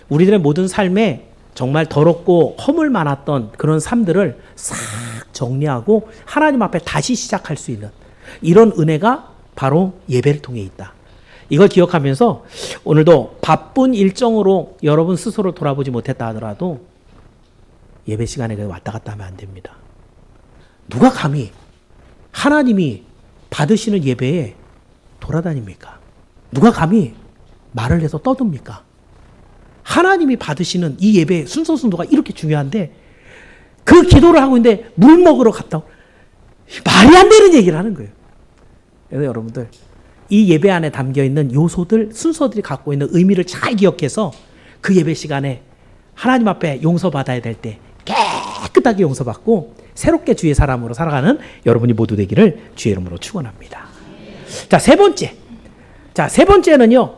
우리들의 모든 삶에 정말 더럽고 허물 많았던 그런 삶들을 싹 정리하고 하나님 앞에 다시 시작할 수 있는 이런 은혜가 바로 예배를 통해 있다. 이걸 기억하면서 오늘도 바쁜 일정으로 여러분 스스로 돌아보지 못했다 하더라도 예배 시간에 왔다 갔다 하면 안 됩니다. 누가 감히 하나님이 받으시는 예배에 돌아다닙니까? 누가 감히 말을 해서 떠듭니까? 하나님이 받으시는 이 예배의 순서순도가 이렇게 중요한데 그 기도를 하고 있는데 물 먹으러 갔다 말이 안 되는 얘기를 하는 거예요. 그래서 여러분들 이 예배 안에 담겨있는 요소들, 순서들이 갖고 있는 의미를 잘 기억해서 그 예배 시간에 하나님 앞에 용서받아야 될 때 깨끗하게 용서받고 새롭게 주의 사람으로 살아가는 여러분이 모두 되기를 주의 이름으로 축원합니다. 자, 세 번째는요.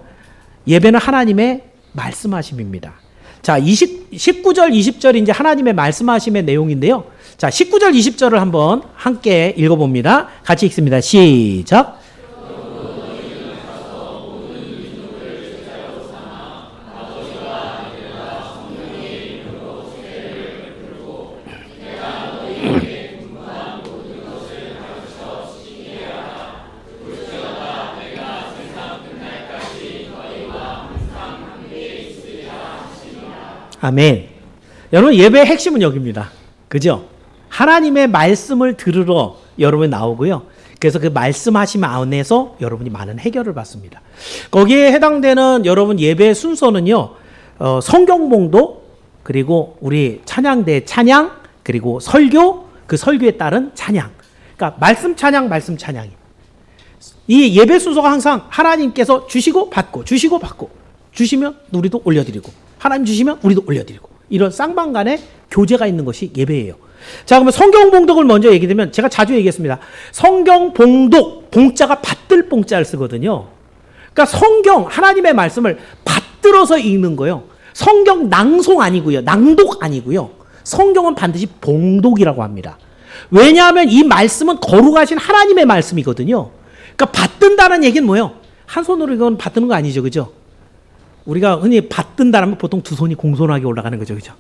예배는 하나님의 말씀하심입니다. 자, 19절, 20절이 이제 하나님의 말씀하심의 내용인데요. 자, 19절, 20절을 한번 함께 읽어봅니다. 같이 읽습니다. 시작. 아멘. 여러분 예배의 핵심은 여기입니다. 그죠? 하나님의 말씀을 들으러 여러분이 나오고요. 그래서 그 말씀하심 안에서 여러분이 많은 해결을 받습니다. 거기에 해당되는 여러분 예배의 순서는요. 성경 봉독, 그리고 우리 찬양대 찬양, 그리고 설교, 그 설교에 따른 찬양. 그러니까 말씀 찬양, 말씀 찬양이. 이 예배 순서가 항상 하나님께서 주시고 받고, 주시고 받고, 주시면 우리도 올려드리고, 하나님 주시면 우리도 올려드리고, 이런 쌍방간의 교제가 있는 것이 예배예요. 자, 그러면 성경 봉독을 먼저 얘기하면 제가 자주 얘기했습니다. 성경 봉독, 봉자가 받들 봉자를 쓰거든요. 그러니까 성경, 하나님의 말씀을 받들어서 읽는 거예요. 성경 낭송 아니고요. 낭독 아니고요. 성경은 반드시 봉독이라고 합니다. 왜냐하면 이 말씀은 거룩하신 하나님의 말씀이거든요. 그러니까 받든다는 얘기는 뭐예요? 한 손으로 이건 받드는 거 아니죠. 그죠? 우리가 흔히 받든다라면 보통 두 손이 공손하게 올라가는 거죠. 그죠?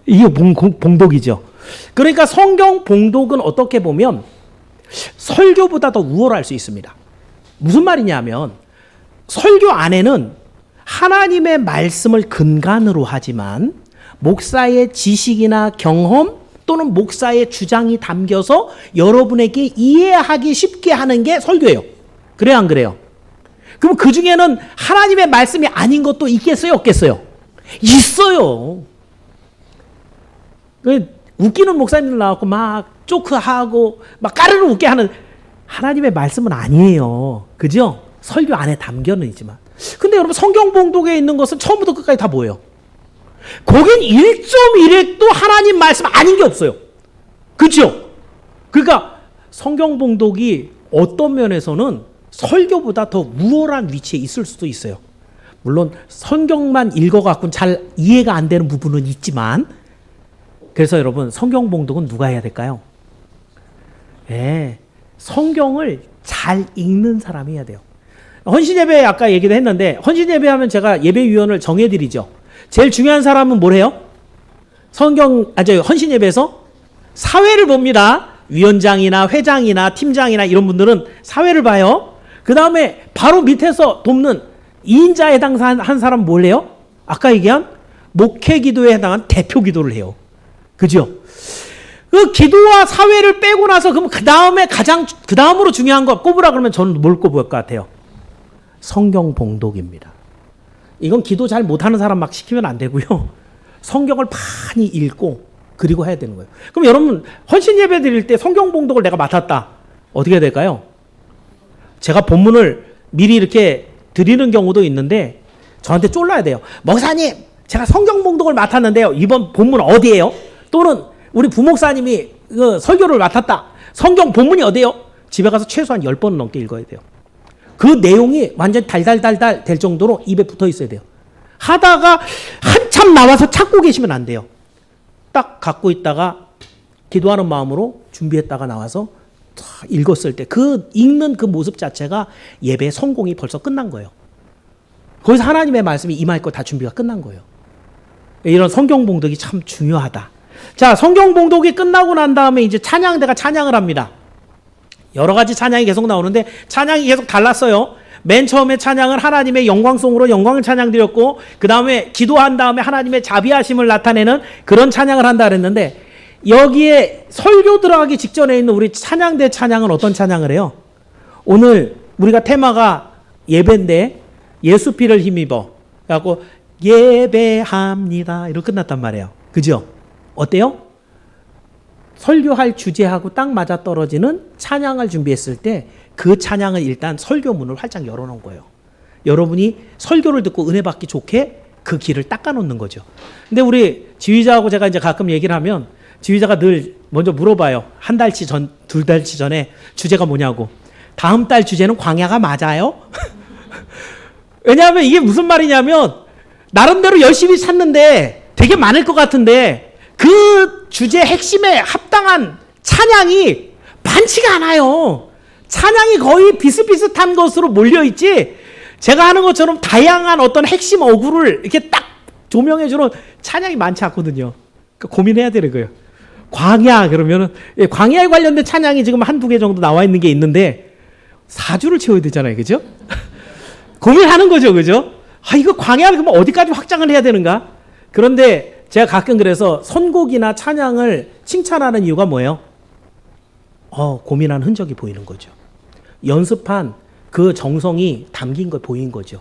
이게 봉독이죠. 그러니까 성경 봉독은 어떻게 보면 설교보다 더 우월할 수 있습니다. 무슨 말이냐면 설교 안에는 하나님의 말씀을 근간으로 하지만 목사의 지식이나 경험 또는 목사의 주장이 담겨서 여러분에게 이해하기 쉽게 하는 게 설교예요. 그래요, 안 그래요? 그럼 그 중에는 하나님의 말씀이 아닌 것도 있겠어요, 없겠어요? 있어요. 웃기는 목사님들 나왔고 막 조크하고 막 까르르 웃게 하는 하나님의 말씀은 아니에요. 그죠? 설교 안에 담겨는 있지만. 근데 여러분 성경 봉독에 있는 것은 처음부터 끝까지 다 뭐예요? 거긴 1.1핵도 하나님 말씀 아닌 게 없어요. 그렇죠? 그러니까 성경 봉독이 어떤 면에서는 설교보다 더 우월한 위치에 있을 수도 있어요. 물론 성경만 읽어갖고는 잘 이해가 안 되는 부분은 있지만, 그래서 여러분 성경 봉독은 누가 해야 될까요? 예, 성경을 잘 읽는 사람이 해야 돼요. 헌신예배 아까 얘기도 했는데, 헌신예배 하면 제가 예배위원을 정해드리죠. 제일 중요한 사람은 뭐래요? 헌신예배에서 사회를 봅니다. 위원장이나 회장이나 팀장이나 이런 분들은 사회를 봐요. 그 다음에 바로 밑에서 돕는 2인자에 해당한 사람은 뭘 해요? 아까 얘기한 목회 기도에 해당한 대표 기도를 해요. 그죠? 그 기도와 사회를 빼고 나서 그럼 그 다음으로 중요한 거 꼽으라 그러면 저는 뭘 꼽을 것 같아요? 성경 봉독입니다. 이건 기도 잘 못하는 사람 막 시키면 안 되고요. 성경을 많이 읽고 그리고 해야 되는 거예요. 그럼 여러분 헌신 예배 드릴 때 성경 봉독을 내가 맡았다. 어떻게 해야 될까요? 제가 본문을 미리 이렇게 드리는 경우도 있는데 저한테 쫄라야 돼요. 목사님, 제가 성경 봉독을 맡았는데요. 이번 본문 어디예요? 또는 우리 부목사님이 설교를 맡았다. 성경 본문이 어디예요? 집에 가서 최소한 10번 넘게 읽어야 돼요. 그 내용이 완전 달달달달 될 정도로 입에 붙어 있어야 돼요. 하다가 한참 나와서 찾고 계시면 안 돼요. 딱 갖고 있다가 기도하는 마음으로 준비했다가 나와서 읽었을 때 그 읽는 그 모습 자체가 예배의 성공이 벌써 끝난 거예요. 거기서 하나님의 말씀이 임할 거 다 준비가 끝난 거예요. 이런 성경 봉독이 참 중요하다. 자, 성경 봉독이 끝나고 난 다음에 이제 찬양대가 찬양을 합니다. 여러 가지 찬양이 계속 나오는데 찬양이 계속 달랐어요. 맨 처음에 찬양은 하나님의 영광송으로 영광을 찬양드렸고, 그 다음에 기도한 다음에 하나님의 자비하심을 나타내는 그런 찬양을 한다 그랬는데, 여기에 설교 들어가기 직전에 있는 우리 찬양대 찬양은 어떤 찬양을 해요? 오늘 우리가 테마가 예배인데 예수 피를 힘입어 갖고 예배합니다 이렇게 끝났단 말이에요. 그죠? 어때요? 설교할 주제하고 딱 맞아 떨어지는 찬양을 준비했을 때 그 찬양을 일단 설교문을 활짝 열어놓은 거예요. 여러분이 설교를 듣고 은혜 받기 좋게 그 길을 닦아놓는 거죠. 근데 우리 지휘자하고 제가 이제 가끔 얘기를 하면 지휘자가 늘 먼저 물어봐요. 한 달치 전, 2달치 전에 주제가 뭐냐고. 다음 달 주제는 광야가 맞아요? 왜냐하면 이게 무슨 말이냐면 나름대로 열심히 찾는데 되게 많을 것 같은데 그 주제 핵심에 합당한 찬양이 많지가 않아요. 찬양이 거의 비슷비슷한 것으로 몰려있지 제가 하는 것처럼 다양한 어떤 핵심 어구를 이렇게 딱 조명해주는 찬양이 많지 않거든요. 그러니까 고민해야 되는 거예요. 광야 그러면은 광야에 관련된 찬양이 지금 한두 개 정도 나와 있는 게 있는데 4주를 채워야 되잖아요. 그죠? 고민하는 거죠. 그죠? 아, 이거 광야를 그러면 어디까지 확장을 해야 되는가? 그런데 제가 가끔 그래서 선곡이나 찬양을 칭찬하는 이유가 뭐예요? 고민한 흔적이 보이는 거죠. 연습한 그 정성이 담긴 거 보인 거죠.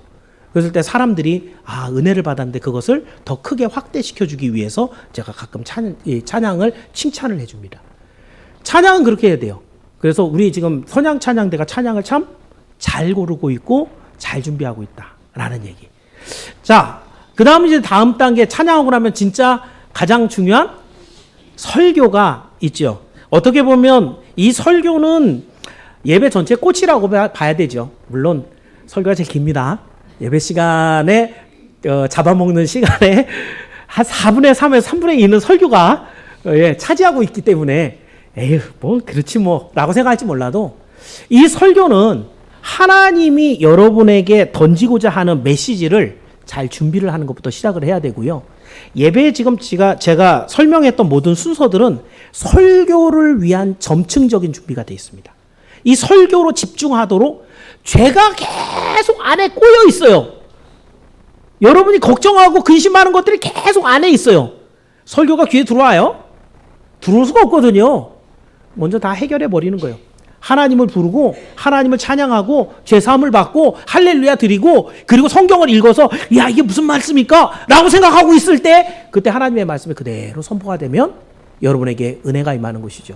그랬을 때 사람들이 은혜를 받았는데 그것을 더 크게 확대시켜주기 위해서 제가 가끔 찬양을 칭찬을 해줍니다. 찬양은 그렇게 해야 돼요. 그래서 우리 지금 선양 찬양대가 찬양을 참 잘 고르고 있고 잘 준비하고 있다라는 얘기. 자, 그 다음 이제 다음 단계 찬양하고 나면 진짜 가장 중요한 설교가 있죠. 어떻게 보면 이 설교는 예배 전체 꽃이라고 봐야 되죠. 물론 설교가 제일 깁니다. 예배 시간에 잡아먹는 시간에 한 4분의 3에서 3분의 2는 설교가 차지하고 있기 때문에 에휴 뭐 그렇지 뭐 라고 생각할지 몰라도 이 설교는 하나님이 여러분에게 던지고자 하는 메시지를 잘 준비를 하는 것부터 시작을 해야 되고요. 예배에 지금 제가 설명했던 모든 순서들은 설교를 위한 점층적인 준비가 되어 있습니다. 이 설교로 집중하도록 죄가 계속 안에 꼬여 있어요. 여러분이 걱정하고 근심하는 것들이 계속 안에 있어요. 설교가 귀에 들어와요? 들어올 수가 없거든요. 먼저 다 해결해 버리는 거예요. 하나님을 부르고 하나님을 찬양하고 죄사함을 받고 할렐루야 드리고 그리고 성경을 읽어서 야 이게 무슨 말씀입니까? 라고 생각하고 있을 때 그때 하나님의 말씀이 그대로 선포가 되면 여러분에게 은혜가 임하는 것이죠.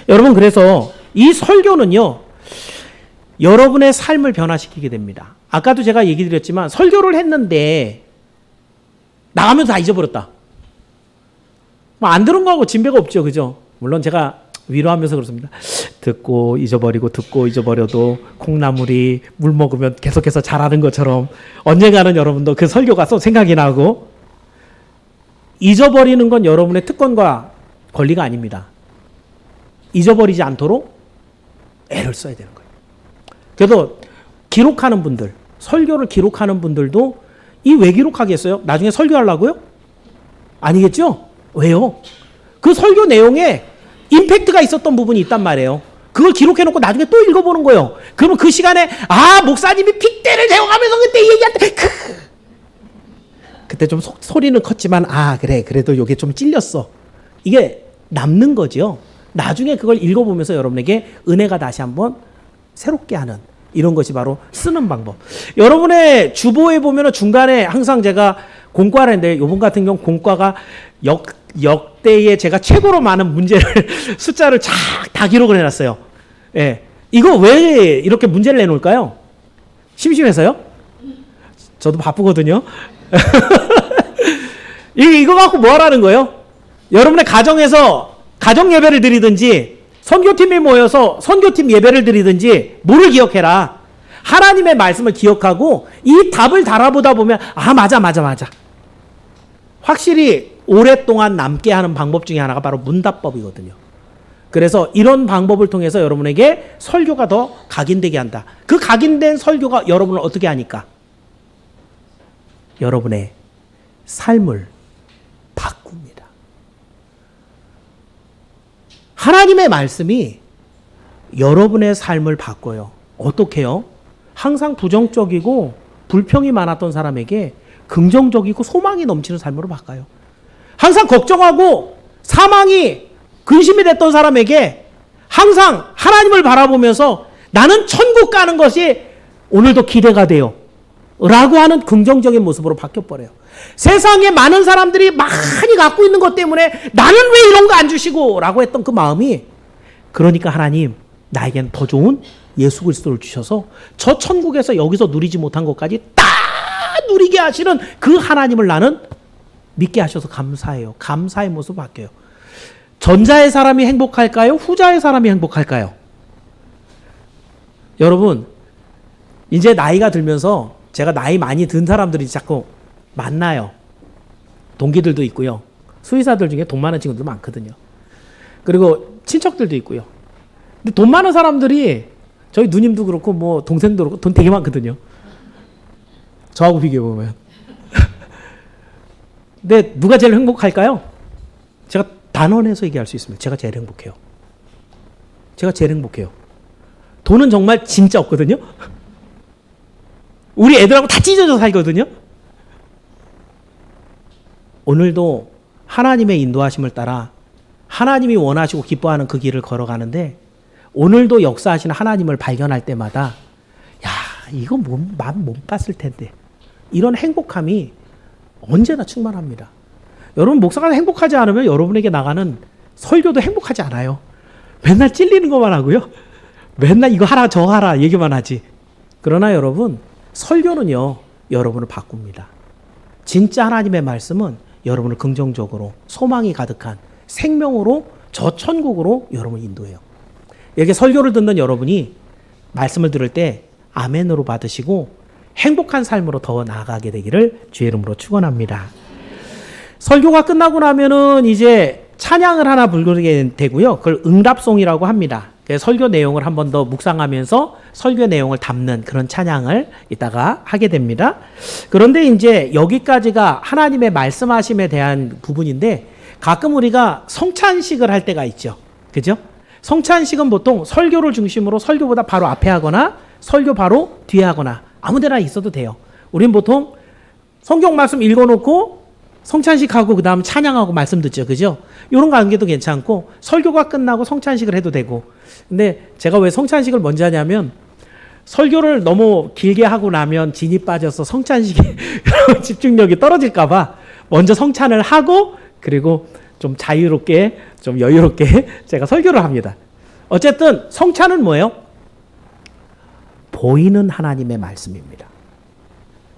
여러분 그래서 이 설교는요 여러분의 삶을 변화시키게 됩니다. 아까도 제가 얘기 드렸지만 설교를 했는데 나가면서 다 잊어버렸다. 뭐 안 들은 거하고 진배가 없죠. 그죠? 물론 제가 위로하면서 그렇습니다. 듣고 잊어버리고 듣고 잊어버려도 콩나물이 물 먹으면 계속해서 자라는 것처럼 언젠가는 여러분도 그 설교가 또 생각이 나고, 잊어버리는 건 여러분의 특권과 권리가 아닙니다. 잊어버리지 않도록 애를 써야 되는 거예요. 그래도 기록하는 분들, 설교를 기록하는 분들도 이 왜 기록하겠어요? 나중에 설교하려고요? 아니겠죠? 왜요? 그 설교 내용에 임팩트가 있었던 부분이 있단 말이에요. 그걸 기록해놓고 나중에 또 읽어보는 거예요. 그러면 그 시간에 목사님이 핏대를 대어가면서 그때 얘기할 때 그때 좀 소리는 컸지만 그래 그래도 이게 좀 찔렸어. 이게 남는 거죠. 나중에 그걸 읽어보면서 여러분에게 은혜가 다시 한번 새롭게 하는, 이런 것이 바로 쓰는 방법. 여러분의 주보에 보면은 중간에 항상 제가 공과를 했는데, 요번 같은 경우 공과가 역대에 제가 최고로 많은 문제를 숫자를 다 기록을 해놨어요. 예. 이거 왜 이렇게 문제를 내놓을까요? 심심해서요? 저도 바쁘거든요. 이거 갖고 뭐 하라는 거예요? 여러분의 가정에서 가정 예배를 드리든지, 선교팀이 모여서 선교팀 예배를 드리든지, 뭐를 기억해라? 하나님의 말씀을 기억하고 이 답을 달아보다 보면 맞아. 확실히 오랫동안 남게 하는 방법 중에 하나가 바로 문답법이거든요. 그래서 이런 방법을 통해서 여러분에게 설교가 더 각인되게 한다. 그 각인된 설교가 여러분을 어떻게 하니까? 여러분의 삶을 바꿉니다. 하나님의 말씀이 여러분의 삶을 바꿔요. 어떻게요? 항상 부정적이고 불평이 많았던 사람에게 긍정적이고 소망이 넘치는 삶으로 바꿔요. 항상 걱정하고 사망이 근심이 됐던 사람에게 항상 하나님을 바라보면서 나는 천국 가는 것이 오늘도 기대가 돼요 라고 하는 긍정적인 모습으로 바뀌어버려요. 세상에 많은 사람들이 많이 갖고 있는 것 때문에 나는 왜 이런 거 안 주시고 라고 했던 그 마음이, 그러니까 하나님 나에겐 더 좋은 예수 그리스도를 주셔서 저 천국에서 여기서 누리지 못한 것까지 다 누리게 하시는 그 하나님을 나는 믿게 하셔서 감사해요. 감사의 모습 바뀌어요. 전자의 사람이 행복할까요? 후자의 사람이 행복할까요? 여러분, 이제 나이가 들면서 제가 나이 많이 든 사람들이 자꾸 만나요. 동기들도 있고요. 수의사들 중에 돈 많은 친구들도 많거든요. 그리고 친척들도 있고요. 근데 돈 많은 사람들이 저희 누님도 그렇고 뭐 동생도 그렇고 돈 되게 많거든요. 저하고 비교해보면. 근데 누가 제일 행복할까요? 제가 단언해서 얘기할 수 있습니다. 제가 제일 행복해요. 제가 제일 행복해요. 돈은 정말 진짜 없거든요. 우리 애들하고 다 찢어져 살거든요. 오늘도 하나님의 인도하심을 따라 하나님이 원하시고 기뻐하는 그 길을 걸어가는데, 오늘도 역사하시는 하나님을 발견할 때마다 이거 마음 못 봤을 텐데, 이런 행복함이 언제나 충만합니다. 여러분, 목사가 행복하지 않으면 여러분에게 나가는 설교도 행복하지 않아요. 맨날 찔리는 것만 하고요. 맨날 이거 하라 저 하라 얘기만 하지. 그러나 여러분, 설교는요 여러분을 바꿉니다. 진짜 하나님의 말씀은 여러분을 긍정적으로 소망이 가득한 생명으로 저 천국으로 여러분을 인도해요. 이렇게 설교를 듣는 여러분이 말씀을 들을 때 아멘으로 받으시고 행복한 삶으로 더 나아가게 되기를 주의 이름으로 축원합니다. 설교가 끝나고 나면은 이제 찬양을 하나 부르게 되고요. 그걸 응답송이라고 합니다. 설교 내용을 한 번 더 묵상하면서 설교 내용을 담는 그런 찬양을 이따가 하게 됩니다. 그런데 이제 여기까지가 하나님의 말씀하심에 대한 부분인데, 가끔 우리가 성찬식을 할 때가 있죠. 그죠? 성찬식은 보통 설교를 중심으로 설교보다 바로 앞에 하거나 설교 바로 뒤에 하거나 아무 데나 있어도 돼요. 우린 보통 성경 말씀 읽어놓고 성찬식하고 그 다음 찬양하고 말씀 듣죠. 그죠? 이런 거 하는 게도 괜찮고, 설교가 끝나고 성찬식을 해도 되고. 근데 제가 왜 성찬식을 먼저 하냐면, 설교를 너무 길게 하고 나면 진이 빠져서 성찬식에 집중력이 떨어질까봐 먼저 성찬을 하고, 그리고 좀 자유롭게, 좀 여유롭게 제가 설교를 합니다. 어쨌든 성찬은 뭐예요? 보이는 하나님의 말씀입니다.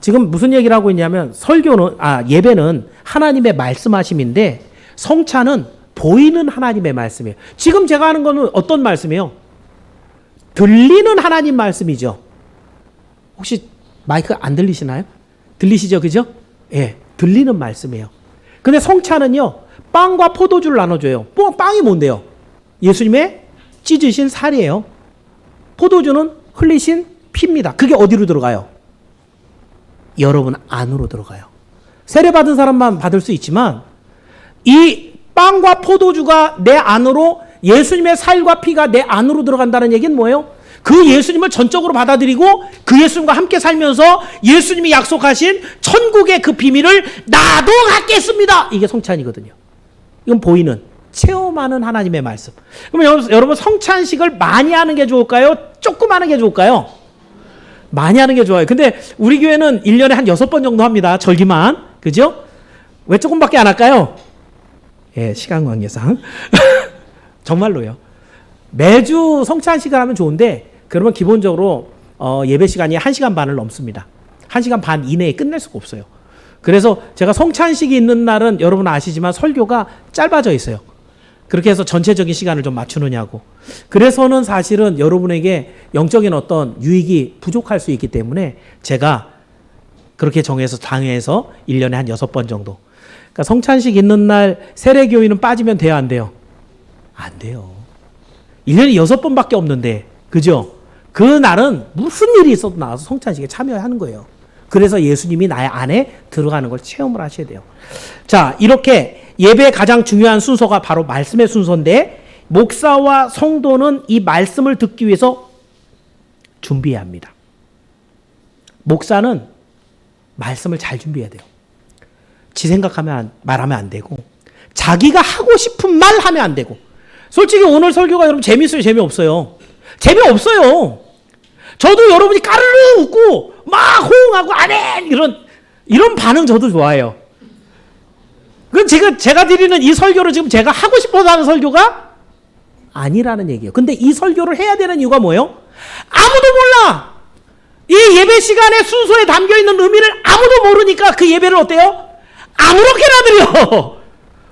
지금 무슨 얘기를 하고 있냐면 예배는 하나님의 말씀하심인데 성찬은 보이는 하나님의 말씀이에요. 지금 제가 하는 거는 어떤 말씀이에요? 들리는 하나님 말씀이죠. 혹시 마이크 안 들리시나요? 들리시죠? 그죠? 예, 들리는 말씀이에요. 근데 성찬은요, 빵과 포도주를 나눠줘요. 빵이 뭔데요? 예수님의 찢으신 살이에요. 포도주는 흘리신 피입니다. 그게 어디로 들어가요? 여러분 안으로 들어가요. 세례받은 사람만 받을 수 있지만 이 빵과 포도주가 내 안으로, 예수님의 살과 피가 내 안으로 들어간다는 얘기는 뭐예요? 그 예수님을 전적으로 받아들이고 그 예수님과 함께 살면서 예수님이 약속하신 천국의 그 비밀을 나도 갖겠습니다. 이게 성찬이거든요. 이건 보이는, 체험하는 하나님의 말씀. 그러면 여러분 성찬식을 많이 하는 게 좋을까요? 조금 하는 게 좋을까요? 많이 하는 게 좋아요. 근데 우리 교회는 1년에 한 6번 정도 합니다. 절기만. 그죠? 왜 조금밖에 안 할까요? 예, 시간 관계상. 정말로요. 매주 성찬식을 하면 좋은데 그러면 기본적으로 예배 시간이 1시간 반을 넘습니다. 1시간 반 이내에 끝낼 수가 없어요. 그래서 제가 성찬식이 있는 날은 여러분 아시지만 설교가 짧아져 있어요. 그렇게 해서 전체적인 시간을 좀 맞추느냐고. 그래서는 사실은 여러분에게 영적인 어떤 유익이 부족할 수 있기 때문에 제가 그렇게 정해서 당회에서 1년에 한 6번 정도. 그러니까 성찬식 있는 날 세례교인은 빠지면 돼요, 안 돼요? 안 돼요. 1년에 6번밖에 없는데, 그죠? 그 날은 무슨 일이 있어도 나와서 성찬식에 참여하는 거예요. 그래서 예수님이 나의 안에 들어가는 걸 체험을 하셔야 돼요. 자, 이렇게 예배의 가장 중요한 순서가 바로 말씀의 순서인데, 목사와 성도는 이 말씀을 듣기 위해서 준비해야 합니다. 목사는 말씀을 잘 준비해야 돼요. 지 생각하면 말하면 안 되고, 자기가 하고 싶은 말 하면 안 되고. 솔직히 오늘 설교가 여러분 재미있어요, 재미없어요? 재미없어요. 저도 여러분이 까르르 웃고 막 호응하고 아멘 이런 반응 저도 좋아해요. 그건 제가 드리는 이 설교를 지금 제가 하고 싶어서 하는 설교가 아니라는 얘기예요. 근데 이 설교를 해야 되는 이유가 뭐예요? 아무도 몰라. 이 예배 시간의 순서에 담겨 있는 의미를 아무도 모르니까 그 예배를 어때요? 아무렇게나 드려.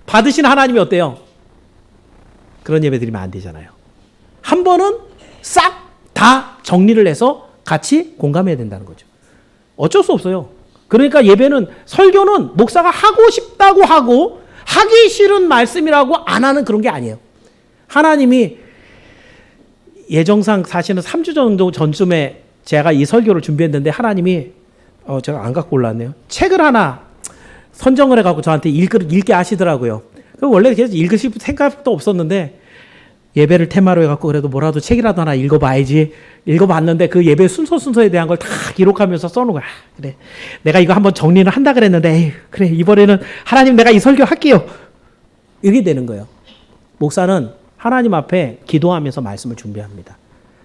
받으신 하나님이 어때요? 그런 예배 드리면 안 되잖아요. 한 번은 싹 다 정리를 해서 같이 공감해야 된다는 거죠. 어쩔 수 없어요. 그러니까 예배는, 설교는 목사가 하고 싶다고 하고 하기 싫은 말씀이라고 안 하는 그런 게 아니에요. 하나님이 예정상 사실은 3주 정도 전쯤에 제가 이 설교를 준비했는데 하나님이 제가 안 갖고 올랐네요. 책을 하나 선정을 해갖고 저한테 읽게 하시더라고요. 원래 계속 읽으실 생각도 없었는데 예배를 테마로 해갖고 그래도 뭐라도 책이라도 하나 읽어봐야지. 읽어봤는데 그 예배 순서에 대한 걸 다 기록하면서 써놓은 거야. 그래, 내가 이거 한번 정리를 한다 그랬는데 에이, 그래 이번에는 하나님 내가 이 설교 할게요. 이게 되는 거예요. 목사는 하나님 앞에 기도하면서 말씀을 준비합니다.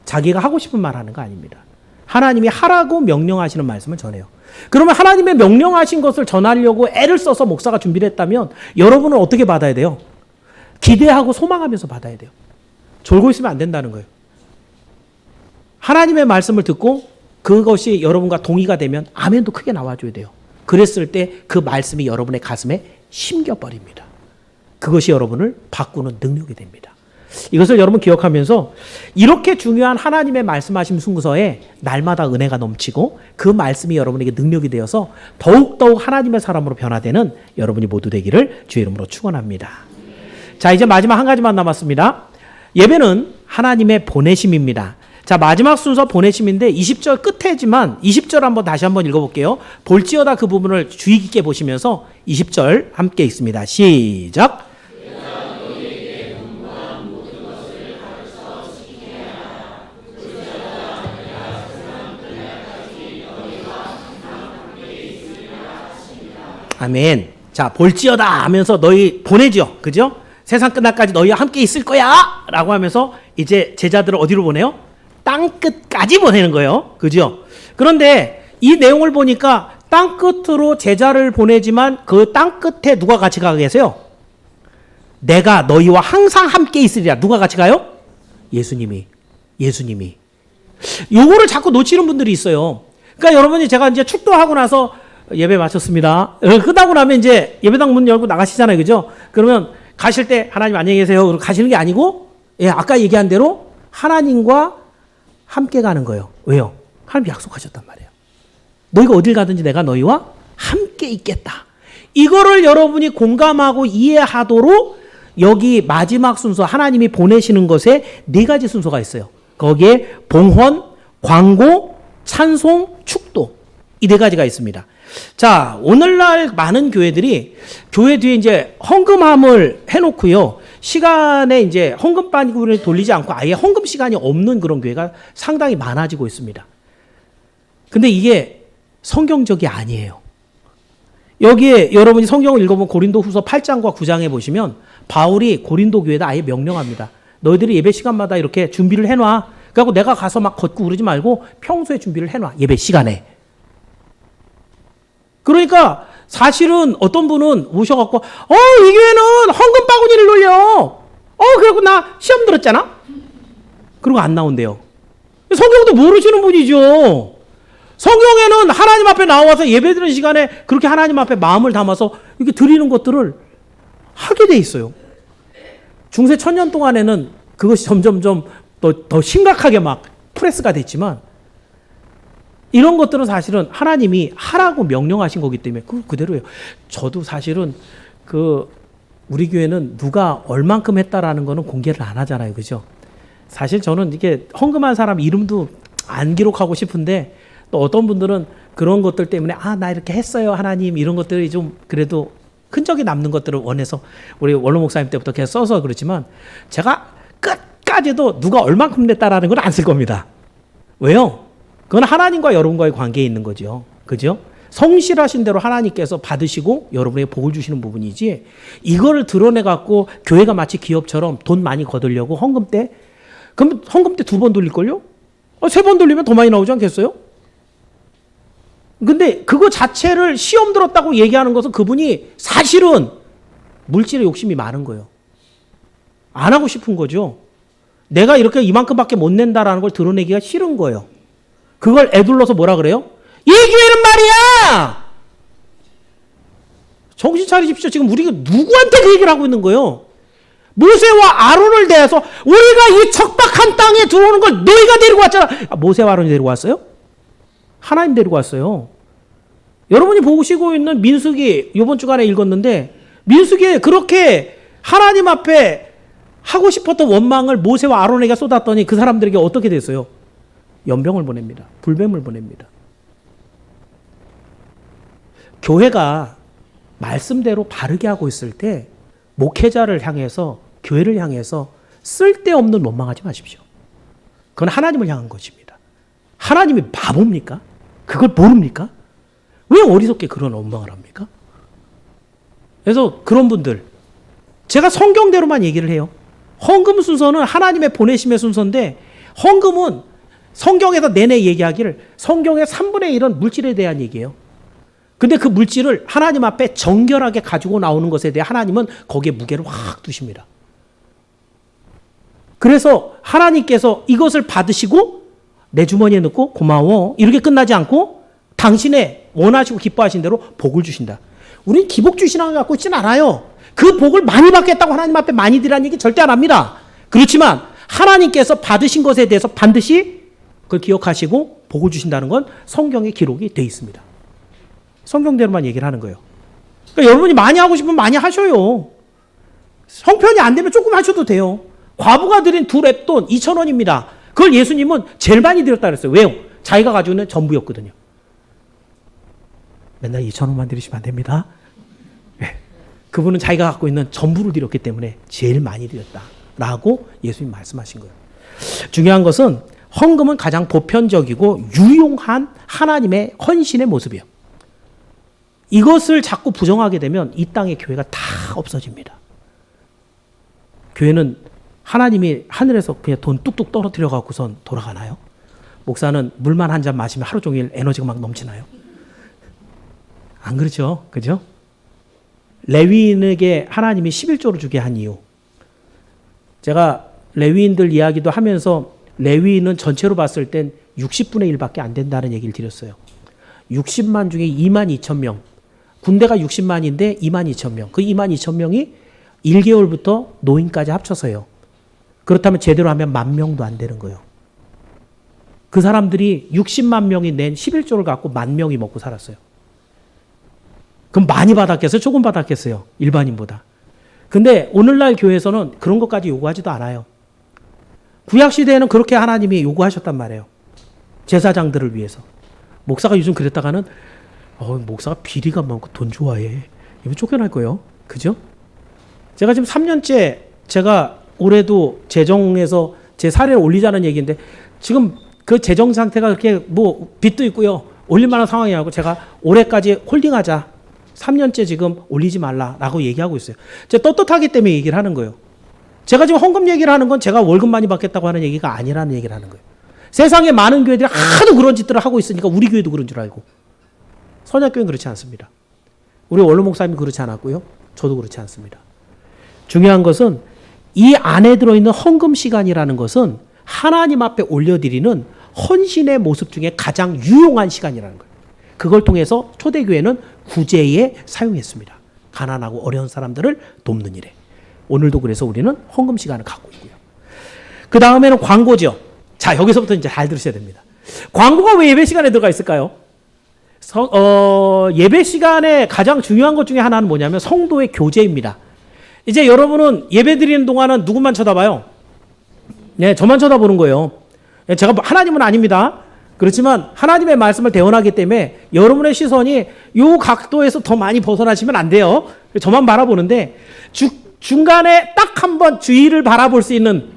자기가 하고 싶은 말 하는 거 아닙니다. 하나님이 하라고 명령하시는 말씀을 전해요. 그러면 하나님의 명령하신 것을 전하려고 애를 써서 목사가 준비를 했다면 여러분은 어떻게 받아야 돼요? 기대하고 소망하면서 받아야 돼요. 졸고 있으면 안 된다는 거예요. 하나님의 말씀을 듣고 그것이 여러분과 동의가 되면 아멘도 크게 나와줘야 돼요. 그랬을 때 그 말씀이 여러분의 가슴에 심겨버립니다. 그것이 여러분을 바꾸는 능력이 됩니다. 이것을 여러분 기억하면서 이렇게 중요한 하나님의 말씀하신 순서에 날마다 은혜가 넘치고 그 말씀이 여러분에게 능력이 되어서 더욱더욱 하나님의 사람으로 변화되는 여러분이 모두 되기를 주의 이름으로 축원합니다. 자, 이제 마지막 한 가지만 남았습니다. 예배는 하나님의 보내심입니다. 자, 마지막 순서 보내심인데 20절 끝에지만 20절 다시 한번 읽어볼게요. 볼지어다 그 부분을 주의 깊게 보시면서 20절 함께 읽습니다. 시작. 아멘. 자, 볼지어다 하면서 너희 보내죠. 그죠? 세상 끝날까지 너희와 함께 있을 거야! 라고 하면서 이제 제자들을 어디로 보내요? 땅 끝까지 보내는 거예요. 그죠? 그런데 이 내용을 보니까 땅 끝으로 제자를 보내지만 그 땅 끝에 누가 같이 가 계세요? 내가 너희와 항상 함께 있으리라. 누가 같이 가요? 예수님이. 요거를 자꾸 놓치는 분들이 있어요. 그러니까 여러분이 제가 이제 축도하고 나서 예배 마쳤습니다. 끝나고 나면 이제 예배당 문 열고 나가시잖아요. 그죠? 그러면 가실 때 하나님 안녕히 계세요. 그러고 가시는 게 아니고, 예, 아까 얘기한 대로 하나님과 함께 가는 거예요. 왜요? 하나님 약속하셨단 말이에요. 너희가 어딜 가든지 내가 너희와 함께 있겠다. 이거를 여러분이 공감하고 이해하도록 여기 마지막 순서 하나님이 보내시는 것에 4가지 순서가 있어요. 거기에 봉헌, 광고, 찬송, 축도. 이 4가지가 있습니다. 자, 오늘날 많은 교회들이 교회 뒤에 이제 헌금함을 해놓고요. 시간에 이제 헌금바구니를 돌리지 않고 아예 헌금 시간이 없는 그런 교회가 상당히 많아지고 있습니다. 근데 이게 성경적이 아니에요. 여기에 여러분이 성경을 읽어보면 고린도후서 8장과 9장에 보시면 바울이 고린도 교회에다 아예 명령합니다. 너희들이 예배 시간마다 이렇게 준비를 해놔. 그래갖고 내가 가서 막 걷고 그러지 말고 평소에 준비를 해놔. 예배 시간에. 그러니까 사실은 어떤 분은 오셔갖고 이 교회는 헌금 바구니를 돌려. 그래갖고 나 시험 들었잖아. 그러고 안 나온대요. 성경도 모르시는 분이죠. 성경에는 하나님 앞에 나와서 예배드리는 시간에 그렇게 하나님 앞에 마음을 담아서 이렇게 드리는 것들을 하게 돼 있어요. 중세 천년 동안에는 그것이 점점점 더 심각하게 막 프레스가 됐지만 이런 것들은 사실은 하나님이 하라고 명령하신 거기 때문에 그대로예요. 저도 사실은 우리 교회는 누가 얼만큼 했다라는 거는 공개를 안 하잖아요. 그죠? 사실 저는 이게 헌금한 사람 이름도 안 기록하고 싶은데 또 어떤 분들은 그런 것들 때문에 나 이렇게 했어요 하나님 이런 것들이 좀 그래도 흔적이 남는 것들을 원해서 우리 원로 목사님 때부터 계속 써서 그렇지만 제가 끝까지도 누가 얼만큼 냈다라는 건 안 쓸 겁니다. 왜요? 그건 하나님과 여러분과의 관계에 있는 거죠. 그죠? 성실하신 대로 하나님께서 받으시고 여러분에게 복을 주시는 부분이지 이거를 드러내갖고 교회가 마치 기업처럼 돈 많이 거두려고 헌금 때 그럼 헌금 때 2번 돌릴걸요? 3번 돌리면 더 많이 나오지 않겠어요? 근데 그거 자체를 시험 들었다고 얘기하는 것은 그분이 사실은 물질에 욕심이 많은 거예요. 안 하고 싶은 거죠. 내가 이렇게 이만큼밖에 못 낸다라는 걸 드러내기가 싫은 거예요. 그걸 애둘러서 뭐라 그래요? 이 교회는 말이야! 정신 차리십시오. 지금 우리가 누구한테 그 얘기를 하고 있는 거예요? 모세와 아론을 대해서 우리가 이 척박한 땅에 들어오는 걸 너희가 데리고 왔잖아. 모세와 아론이 데리고 왔어요? 하나님 데리고 왔어요. 여러분이 보시고 있는 민수기 이번 주간에 읽었는데 민수기에 그렇게 하나님 앞에 하고 싶었던 원망을 모세와 아론에게 쏟았더니 그 사람들에게 어떻게 됐어요? 연병을 보냅니다. 불뱀을 보냅니다. 교회가 말씀대로 바르게 하고 있을 때 목회자를 향해서 교회를 향해서 쓸데없는 원망하지 마십시오. 그건 하나님을 향한 것입니다. 하나님이 바보입니까? 그걸 모릅니까? 왜 어리석게 그런 원망을 합니까? 그래서 그런 분들 제가 성경대로만 얘기를 해요. 헌금 순서는 하나님의 보내심의 순서인데 헌금은 성경에서 내내 얘기하기를 성경의 3분의 1은 물질에 대한 얘기예요. 근데 그 물질을 하나님 앞에 정결하게 가지고 나오는 것에 대해 하나님은 거기에 무게를 확 두십니다. 그래서 하나님께서 이것을 받으시고 내 주머니에 넣고 고마워 이렇게 끝나지 않고 당신의 원하시고 기뻐하신 대로 복을 주신다. 우리는 기복주의 신앙을 갖고 있지는 않아요. 그 복을 많이 받겠다고 하나님 앞에 많이 드리라는 얘기 절대 안 합니다. 그렇지만 하나님께서 받으신 것에 대해서 반드시 그걸 기억하시고 복을 주신다는 건 성경에 기록이 되어 있습니다. 성경대로만 얘기를 하는 거예요. 그러니까 여러분이 많이 하고 싶으면 많이 하셔요. 형편이 안 되면 조금 하셔도 돼요. 과부가 드린 2랩돈 2,000원입니다. 그걸 예수님은 제일 많이 드렸다 그랬어요. 왜요? 자기가 가지고 있는 전부였거든요. 맨날 2,000원만 드리시면 안 됩니다. 네. 그분은 자기가 갖고 있는 전부를 드렸기 때문에 제일 많이 드렸다라고 예수님 말씀하신 거예요. 중요한 것은 헌금은 가장 보편적이고 유용한 하나님의 헌신의 모습이에요. 이것을 자꾸 부정하게 되면 이 땅의 교회가 다 없어집니다. 교회는 하나님이 하늘에서 그냥 돈 뚝뚝 떨어뜨려 갖고선 돌아가나요? 목사는 물만 한 잔 마시면 하루 종일 에너지가 막 넘치나요? 안 그렇죠? 그죠? 레위인에게 하나님이 11조를 주게 한 이유. 제가 레위인들 이야기도 하면서 레위인은 전체로 봤을 땐 60분의 1밖에 안 된다는 얘기를 드렸어요. 60만 중에 2만 2천 명. 군대가 60만인데 2만 2천 명. 그 2만 2천 명이 1개월부터 노인까지 합쳐서요. 그렇다면 제대로 하면 10,000명도 안 되는 거예요. 그 사람들이 60만 명이 낸 11조를 갖고 10,000명이 먹고 살았어요. 그럼 많이 받았겠어요? 조금 받았겠어요? 일반인보다. 근데 오늘날 교회에서는 그런 것까지 요구하지도 않아요. 구약시대에는 그렇게 하나님이 요구하셨단 말이에요. 제사장들을 위해서. 목사가 요즘 그랬다가는 목사가 비리가 많고 돈 좋아해. 이거 쫓겨날 거예요. 그죠? 제가 지금 3년째 제가 올해도 재정에서 제 사례를 올리자는 얘기인데 지금 그 재정 상태가 그렇게 뭐 빚도 있고요. 올릴 만한 상황이 아니고 제가 올해까지 홀딩하자. 3년째 지금 올리지 말라라고 얘기하고 있어요. 제가 떳떳하기 때문에 얘기를 하는 거예요. 제가 지금 헌금 얘기를 하는 건 제가 월급 많이 받겠다고 하는 얘기가 아니라는 얘기를 하는 거예요. 세상에 많은 교회들이 하도 그런 짓들을 하고 있으니까 우리 교회도 그런 줄 알고. 선약교회는 그렇지 않습니다. 우리 원로 목사님이 그렇지 않았고요. 저도 그렇지 않습니다. 중요한 것은 이 안에 들어있는 헌금 시간이라는 것은 하나님 앞에 올려드리는 헌신의 모습 중에 가장 유용한 시간이라는 거예요. 그걸 통해서 초대교회는 구제에 사용했습니다. 가난하고 어려운 사람들을 돕는 일에. 오늘도 그래서 우리는 헌금 시간을 갖고 있고요. 그 다음에는 광고죠. 자, 여기서부터 이제 잘 들으셔야 됩니다. 광고가 왜 예배 시간에 들어가 있을까요? 예배 시간에 가장 중요한 것 중에 하나는 뭐냐면 성도의 교제입니다. 이제 여러분은 예배 드리는 동안은 누구만 쳐다봐요? 네, 저만 쳐다보는 거예요. 제가 하나님은 아닙니다. 그렇지만 하나님의 말씀을 대언하기 때문에 여러분의 시선이 요 각도에서 더 많이 벗어나시면 안 돼요. 저만 바라보는데 중간에 딱 한 번 주의를 바라볼 수 있는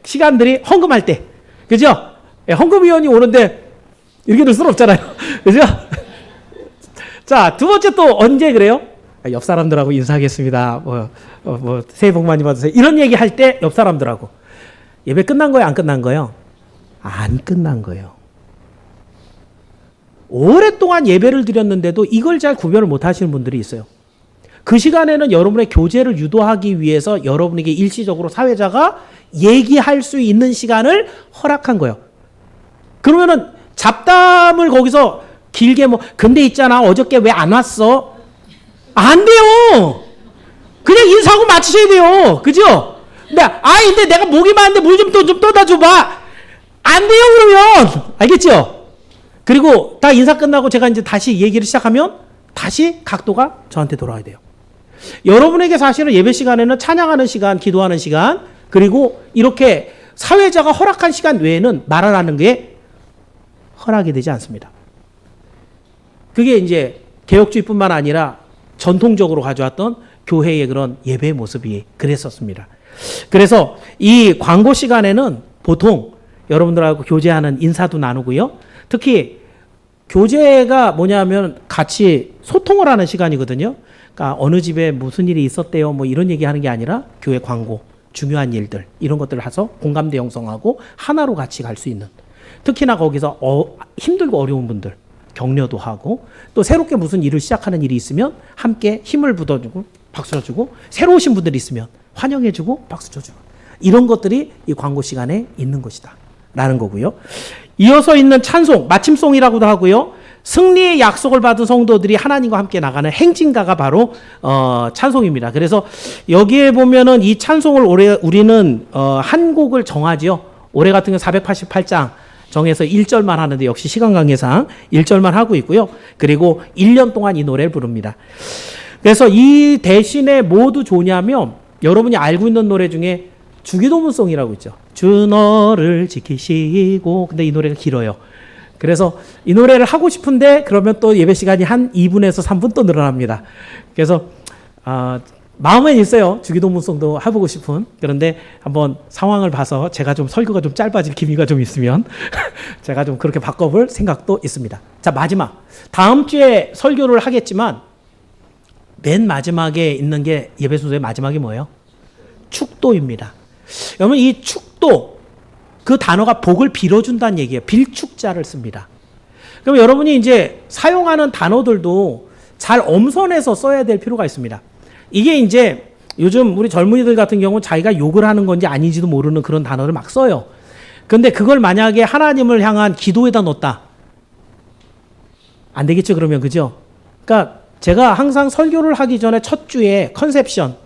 시간들이 헌금할 때. 그죠? 헌금위원이 오는데 이렇게 될 수는 없잖아요. 그죠? 자, 두 번째 또 언제 그래요? 옆 사람들하고 인사하겠습니다. 새해 복 많이 받으세요. 이런 얘기 할 때 옆 사람들하고. 예배 끝난 거예요? 안 끝난 거예요? 안 끝난 거예요. 오랫동안 예배를 드렸는데도 이걸 잘 구별을 못 하시는 분들이 있어요. 그 시간에는 여러분의 교제를 유도하기 위해서 여러분에게 일시적으로 사회자가 얘기할 수 있는 시간을 허락한 거예요. 그러면은 잡담을 거기서 길게 근데 있잖아, 어저께 왜 안 왔어? 안 돼요! 그냥 인사하고 마치셔야 돼요. 그죠? 근데 내가 목이 마른데 물 좀 떠다 줘봐. 안 돼요, 그러면. 알겠죠? 그리고 다 인사 끝나고 제가 이제 다시 얘기를 시작하면 다시 각도가 저한테 돌아와야 돼요. 여러분에게 사실은 예배 시간에는 찬양하는 시간, 기도하는 시간, 그리고 이렇게 사회자가 허락한 시간 외에는 말을 하는 게 허락이 되지 않습니다. 그게 이제 개혁주의뿐만 아니라 전통적으로 가져왔던 교회의 그런 예배의 모습이 그랬었습니다. 그래서 이 광고 시간에는 보통 여러분들하고 교제하는 인사도 나누고요. 특히 교제가 뭐냐면 같이 소통을 하는 시간이거든요. 그러니까 어느 집에 무슨 일이 있었대요, 뭐 이런 얘기하는 게 아니라 교회 광고, 중요한 일들 이런 것들을 해서 공감대 형성하고 하나로 같이 갈 수 있는. 특히나 거기서 힘들고 어려운 분들 격려도 하고 또 새롭게 무슨 일을 시작하는 일이 있으면 함께 힘을 붙어주고 박수 쳐주고 새로 오신 분들이 있으면 환영해주고 박수 쳐주고 이런 것들이 이 광고 시간에 있는 것이다 라는 거고요. 이어서 있는 찬송, 마침송이라고도 하고요. 승리의 약속을 받은 성도들이 하나님과 함께 나가는 행진가가 바로 찬송입니다. 그래서 여기에 보면은 이 찬송을 올해 우리는 한 곡을 정하죠. 올해 같은 경우 488장 정해서 1절만 하는데 역시 시간 관계상 1절만 하고 있고요. 그리고 1년 동안 이 노래를 부릅니다. 그래서 이 대신에 뭐도 좋냐면 여러분이 알고 있는 노래 중에 주기도문송이라고 있죠. 주 너를 지키시고. 근데 이 노래가 길어요. 그래서 이 노래를 하고 싶은데 그러면 또 예배 시간이 한 2분에서 3분 또 늘어납니다. 그래서 마음엔 있어요. 주기도문송도 해보고 싶은. 그런데 한번 상황을 봐서 제가 좀 설교가 좀 짧아질 기미가 좀 있으면 제가 좀 그렇게 바꿔볼 생각도 있습니다. 자, 마지막. 다음 주에 설교를 하겠지만 맨 마지막에 있는 게 예배 순서의 마지막이 뭐예요? 축도입니다. 여러분 이 축도 그 단어가 복을 빌어준다는 얘기예요. 빌축자를 씁니다. 그럼 여러분이 이제 사용하는 단어들도 잘 엄선해서 써야 될 필요가 있습니다. 이게 이제 요즘 우리 젊은이들 같은 경우 자기가 욕을 하는 건지 아닌지도 모르는 그런 단어를 막 써요. 근데 그걸 만약에 하나님을 향한 기도에다 넣었다. 안 되겠죠, 그러면. 그죠? 그러니까 제가 항상 설교를 하기 전에 첫 주에 컨셉션,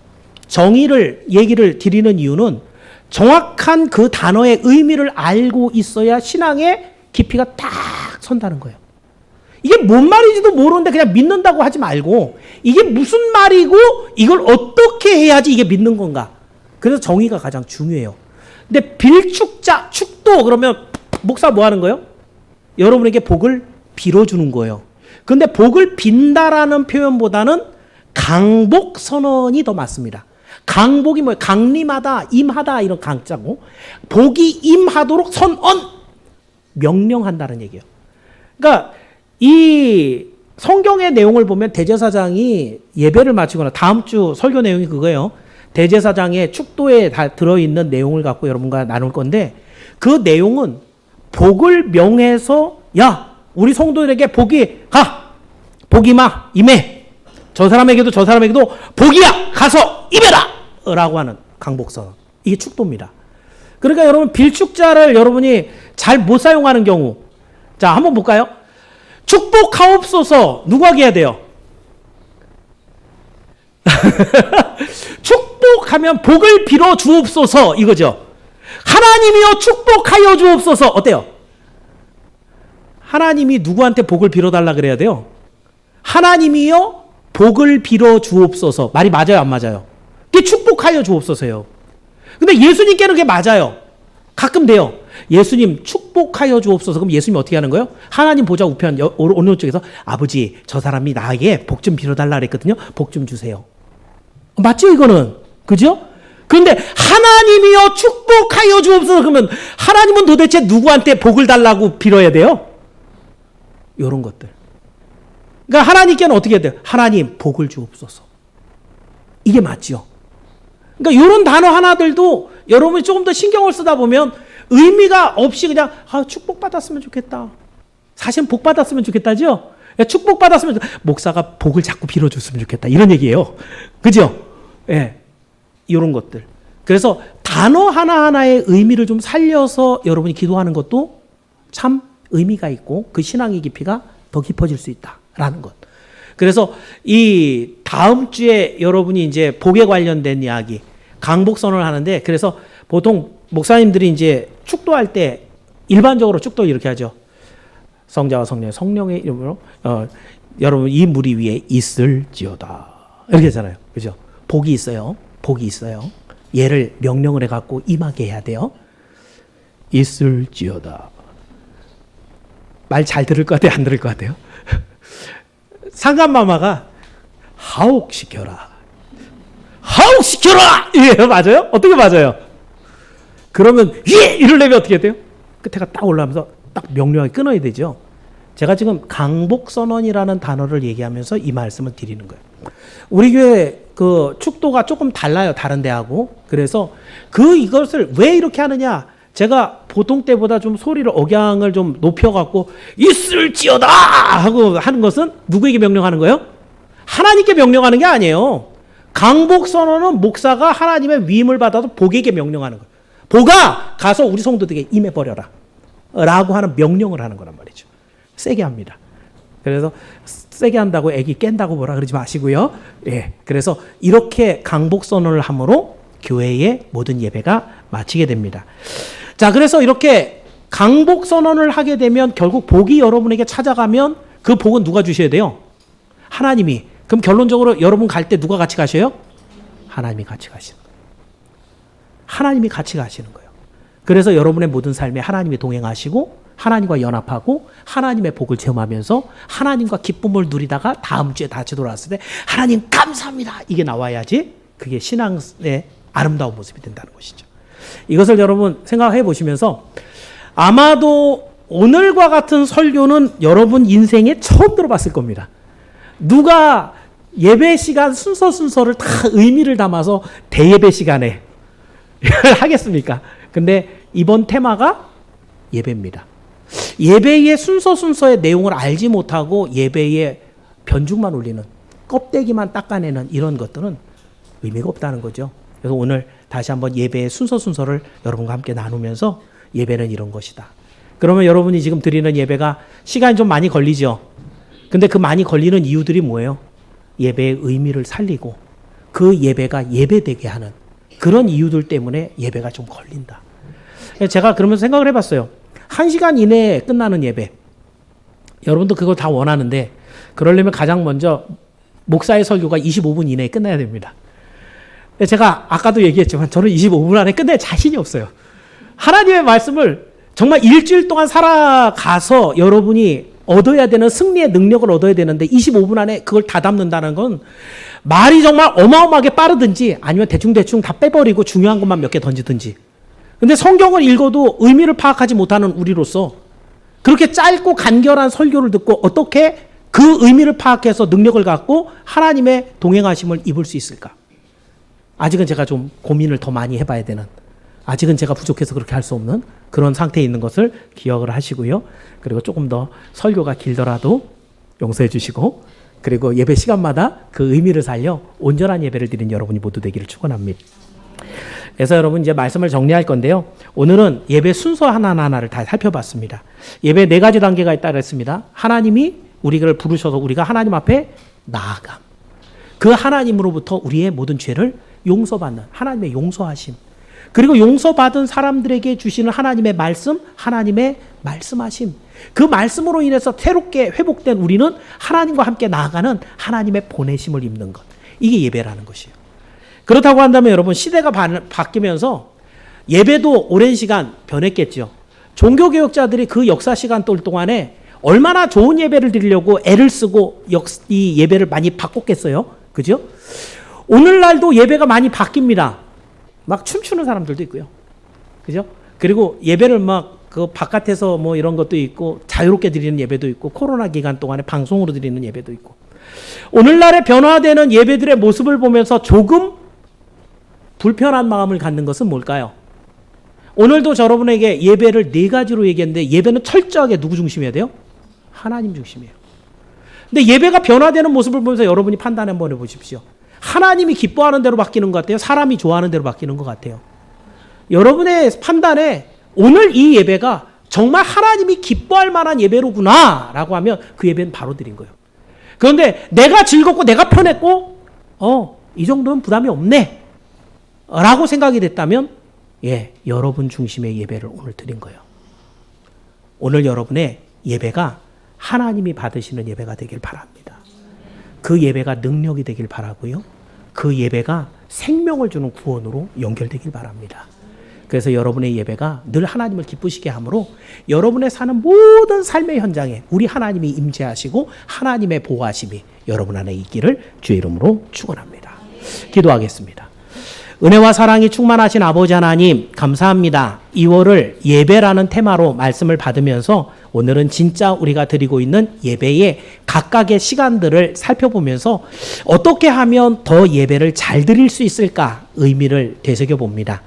정의를 얘기를 드리는 이유는 정확한 그 단어의 의미를 알고 있어야 신앙의 깊이가 딱 선다는 거예요. 이게 뭔 말인지도 모르는데 그냥 믿는다고 하지 말고 이게 무슨 말이고 이걸 어떻게 해야지 이게 믿는 건가. 그래서 정의가 가장 중요해요. 근데 빌축자, 축도 그러면 목사 뭐 하는 거예요? 여러분에게 복을 빌어주는 거예요. 근데 복을 빈다라는 표현보다는 강복 선언이 더 맞습니다. 강복이 뭐예요? 강림하다, 임하다 이런 강자고 복이 임하도록 선언, 명령한다는 얘기예요. 그러니까 이 성경의 내용을 보면 대제사장이 예배를 마치거나 다음 주 설교 내용이 그거예요. 대제사장의 축도에 다 들어있는 내용을 갖고 여러분과 나눌 건데 그 내용은 복을 명해서 야 우리 성도들에게 복이 가 복이 마 임해 저 사람에게도 복이야 가서 임해라 라고 하는 강복선언. 이게 축도입니다. 그러니까 여러분 빌축자를 여러분이 잘 못 사용하는 경우 자 한번 볼까요? 축복하옵소서 누가 해야 돼요? 축복하면 복을 빌어 주옵소서 이거죠. 하나님이여 축복하여 주옵소서 어때요? 하나님이 누구한테 복을 빌어달라 그래야 돼요? 하나님이여 복을 빌어 주옵소서. 말이 맞아요 안 맞아요? 그게 축복하여 주옵소서예요. 근데 예수님께는 그게 맞아요. 가끔 돼요. 예수님 축복하여 주옵소서. 그럼 예수님이 어떻게 하는 거예요? 하나님 보좌 우편 오른쪽에서 아버지 저 사람이 나에게 복 좀 빌어달라 그랬거든요. 복 좀 주세요. 맞죠 이거는? 그죠? 그런데 하나님이여 축복하여 주옵소서 그러면 하나님은 도대체 누구한테 복을 달라고 빌어야 돼요? 이런 것들. 그러니까 하나님께는 어떻게 해야 돼요? 하나님 복을 주옵소서. 이게 맞죠. 그러니까 이런 단어 하나들도 여러분이 조금 더 신경을 쓰다 보면 의미가 없이 그냥 축복받았으면 좋겠다. 사실은 복받았으면 좋겠다죠? 축복받았으면 목사가 복을 자꾸 빌어줬으면 좋겠다. 이런 얘기예요. 그죠? 예. 이런 것들. 그래서 단어 하나하나의 의미를 좀 살려서 여러분이 기도하는 것도 참 의미가 있고 그 신앙의 깊이가 더 깊어질 수 있다라는 것. 그래서 이 다음 주에 여러분이 이제 복에 관련된 이야기, 강복선언을 하는데 그래서 보통 목사님들이 이제 축도할 때 일반적으로 축도 이렇게 하죠. 성자와 성령의 이름으로 여러분 이 무리 위에 있을지어다. 이렇게 하잖아요. 그죠? 복이 있어요. 복이 있어요. 얘를 명령을 해갖고 임하게 해야 돼요. 있을지어다. 말 잘 들을 것 같아요? 안 들을 것 같아요? 상간마마가 하옥시켜라. 하옥시켜라! 예, 맞아요? 어떻게 맞아요? 그러면 예! 이러려면 어떻게 돼요? 끝에가 딱 올라가면서 딱 명료하게 끊어야 되죠. 제가 지금 강복선언이라는 단어를 얘기하면서 이 말씀을 드리는 거예요. 우리 교회 그 축도가 조금 달라요. 다른 데하고. 그래서 이것을 왜 이렇게 하느냐. 제가 보통 때보다 좀 소리를 억양을 좀 높여갖고 있을지어다 하고 하는 것은 누구에게 명령하는 거예요? 하나님께 명령하는 게 아니에요. 강복선언은 목사가 하나님의 위임을 받아서 복에게 명령하는 거예요. 복아 가서 우리 성도들에게 임해버려라 라고 하는 명령을 하는 거란 말이죠. 세게 합니다. 그래서 세게 한다고 애기 깬다고 뭐라 그러지 마시고요. 예, 그래서 이렇게 강복선언을 함으로 교회의 모든 예배가 마치게 됩니다. 자, 그래서 이렇게 강복선언을 하게 되면 결국 복이 여러분에게 찾아가면 그 복은 누가 주셔야 돼요? 하나님이. 그럼 결론적으로 여러분 갈 때 누가 같이 가셔요? 하나님이 같이 가시는 거예요. 하나님이 같이 가시는 거예요. 그래서 여러분의 모든 삶에 하나님이 동행하시고 하나님과 연합하고 하나님의 복을 체험하면서 하나님과 기쁨을 누리다가 다음 주에 다시 돌아왔을 때 하나님 감사합니다. 이게 나와야지 그게 신앙의 아름다운 모습이 된다는 것이죠. 이것을 여러분 생각해 보시면서 아마도 오늘과 같은 설교는 여러분 인생에 처음 들어봤을 겁니다. 누가 예배 시간 순서를 다 의미를 담아서 대예배 시간에 하겠습니까? 근데 이번 테마가 예배입니다. 예배의 순서의 내용을 알지 못하고 예배의 변죽만 올리는 껍데기만 닦아내는 이런 것들은 의미가 없다는 거죠. 그래서 오늘 다시 한번 예배의 순서를 여러분과 함께 나누면서 예배는 이런 것이다. 그러면 여러분이 지금 드리는 예배가 시간이 좀 많이 걸리죠. 근데 그 많이 걸리는 이유들이 뭐예요? 예배의 의미를 살리고 그 예배가 예배되게 하는 그런 이유들 때문에 예배가 좀 걸린다. 제가 그러면서 생각을 해봤어요. 1시간 이내에 끝나는 예배. 여러분도 그거 다 원하는데 그러려면 가장 먼저 목사의 설교가 25분 이내에 끝나야 됩니다. 근데 제가 아까도 얘기했지만 저는 25분 안에 끝낼 자신이 없어요. 하나님의 말씀을 정말 일주일 동안 살아가서 여러분이 얻어야 되는 승리의 능력을 얻어야 되는데 25분 안에 그걸 다 담는다는 건 말이 정말 어마어마하게 빠르든지 아니면 대충대충 다 빼버리고 중요한 것만 몇 개 던지든지. 근데 성경을 읽어도 의미를 파악하지 못하는 우리로서 그렇게 짧고 간결한 설교를 듣고 어떻게 그 의미를 파악해서 능력을 갖고 하나님의 동행하심을 입을 수 있을까? 아직은 제가 좀 고민을 더 많이 해봐야 되는, 아직은 제가 부족해서 그렇게 할 수 없는 그런 상태에 있는 것을 기억을 하시고요. 그리고 조금 더 설교가 길더라도 용서해 주시고, 그리고 예배 시간마다 그 의미를 살려 온전한 예배를 드린 여러분이 모두 되기를 축원합니다. 그래서 여러분 이제 말씀을 정리할 건데요. 오늘은 예배 순서 하나하나를 다 살펴봤습니다. 예배 4가지 단계가 있다고 했습니다. 하나님이 우리를 부르셔서 우리가 하나님 앞에 나아감. 그 하나님으로부터 우리의 모든 죄를 용서받는 하나님의 용서하심. 그리고 용서받은 사람들에게 주시는 하나님의 말씀, 하나님의 말씀하심. 그 말씀으로 인해서 새롭게 회복된 우리는 하나님과 함께 나아가는 하나님의 보내심을 입는 것. 이게 예배라는 것이에요. 그렇다고 한다면 여러분 시대가 바뀌면서 예배도 오랜 시간 변했겠죠. 종교개혁자들이 그 역사 시간 동안에 얼마나 좋은 예배를 드리려고 애를 쓰고 이 예배를 많이 바꿨겠어요. 그죠? 오늘날도 예배가 많이 바뀝니다. 막 춤추는 사람들도 있고요. 그죠? 그리고 예배를 막 그 바깥에서 뭐 이런 것도 있고 자유롭게 드리는 예배도 있고 코로나 기간 동안에 방송으로 드리는 예배도 있고. 오늘날의 변화되는 예배들의 모습을 보면서 조금 불편한 마음을 갖는 것은 뭘까요? 오늘도 여러분에게 예배를 4가지로 얘기했는데 예배는 철저하게 누구 중심이어야 돼요? 하나님 중심이에요. 근데 예배가 변화되는 모습을 보면서 여러분이 판단 한번 해보십시오. 하나님이 기뻐하는 대로 바뀌는 것 같아요? 사람이 좋아하는 대로 바뀌는 것 같아요? 여러분의 판단에 오늘 이 예배가 정말 하나님이 기뻐할 만한 예배로구나 라고 하면 그 예배는 바로 드린 거예요. 그런데 내가 즐겁고 내가 편했고 이 정도는 부담이 없네 라고 생각이 됐다면 여러분 중심의 예배를 오늘 드린 거예요. 오늘 여러분의 예배가 하나님이 받으시는 예배가 되길 바랍니다. 그 예배가 능력이 되길 바라고요. 그 예배가 생명을 주는 구원으로 연결되길 바랍니다. 그래서 여러분의 예배가 늘 하나님을 기쁘시게 하므로 여러분의 사는 모든 삶의 현장에 우리 하나님이 임재하시고 하나님의 보호하심이 여러분 안에 있기를 주의 이름으로 축원합니다. 기도하겠습니다. 은혜와 사랑이 충만하신 아버지 하나님 감사합니다. 2월을 예배라는 테마로 말씀을 받으면서 오늘은 진짜 우리가 드리고 있는 예배의 각각의 시간들을 살펴보면서 어떻게 하면 더 예배를 잘 드릴 수 있을까 의미를 되새겨봅니다.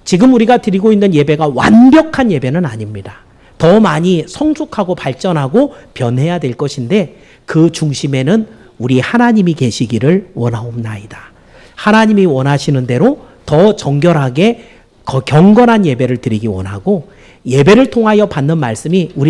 지금 우리가 드리고 있는 예배가 완벽한 예배는 아닙니다. 더 많이 성숙하고 발전하고 변해야 될 것인데 그 중심에는 우리 하나님이 계시기를 원하옵나이다. 하나님이 원하시는 대로 더 정결하게 경건한 예배를 드리기 원하고 예배를 통하여 받는 말씀이 우리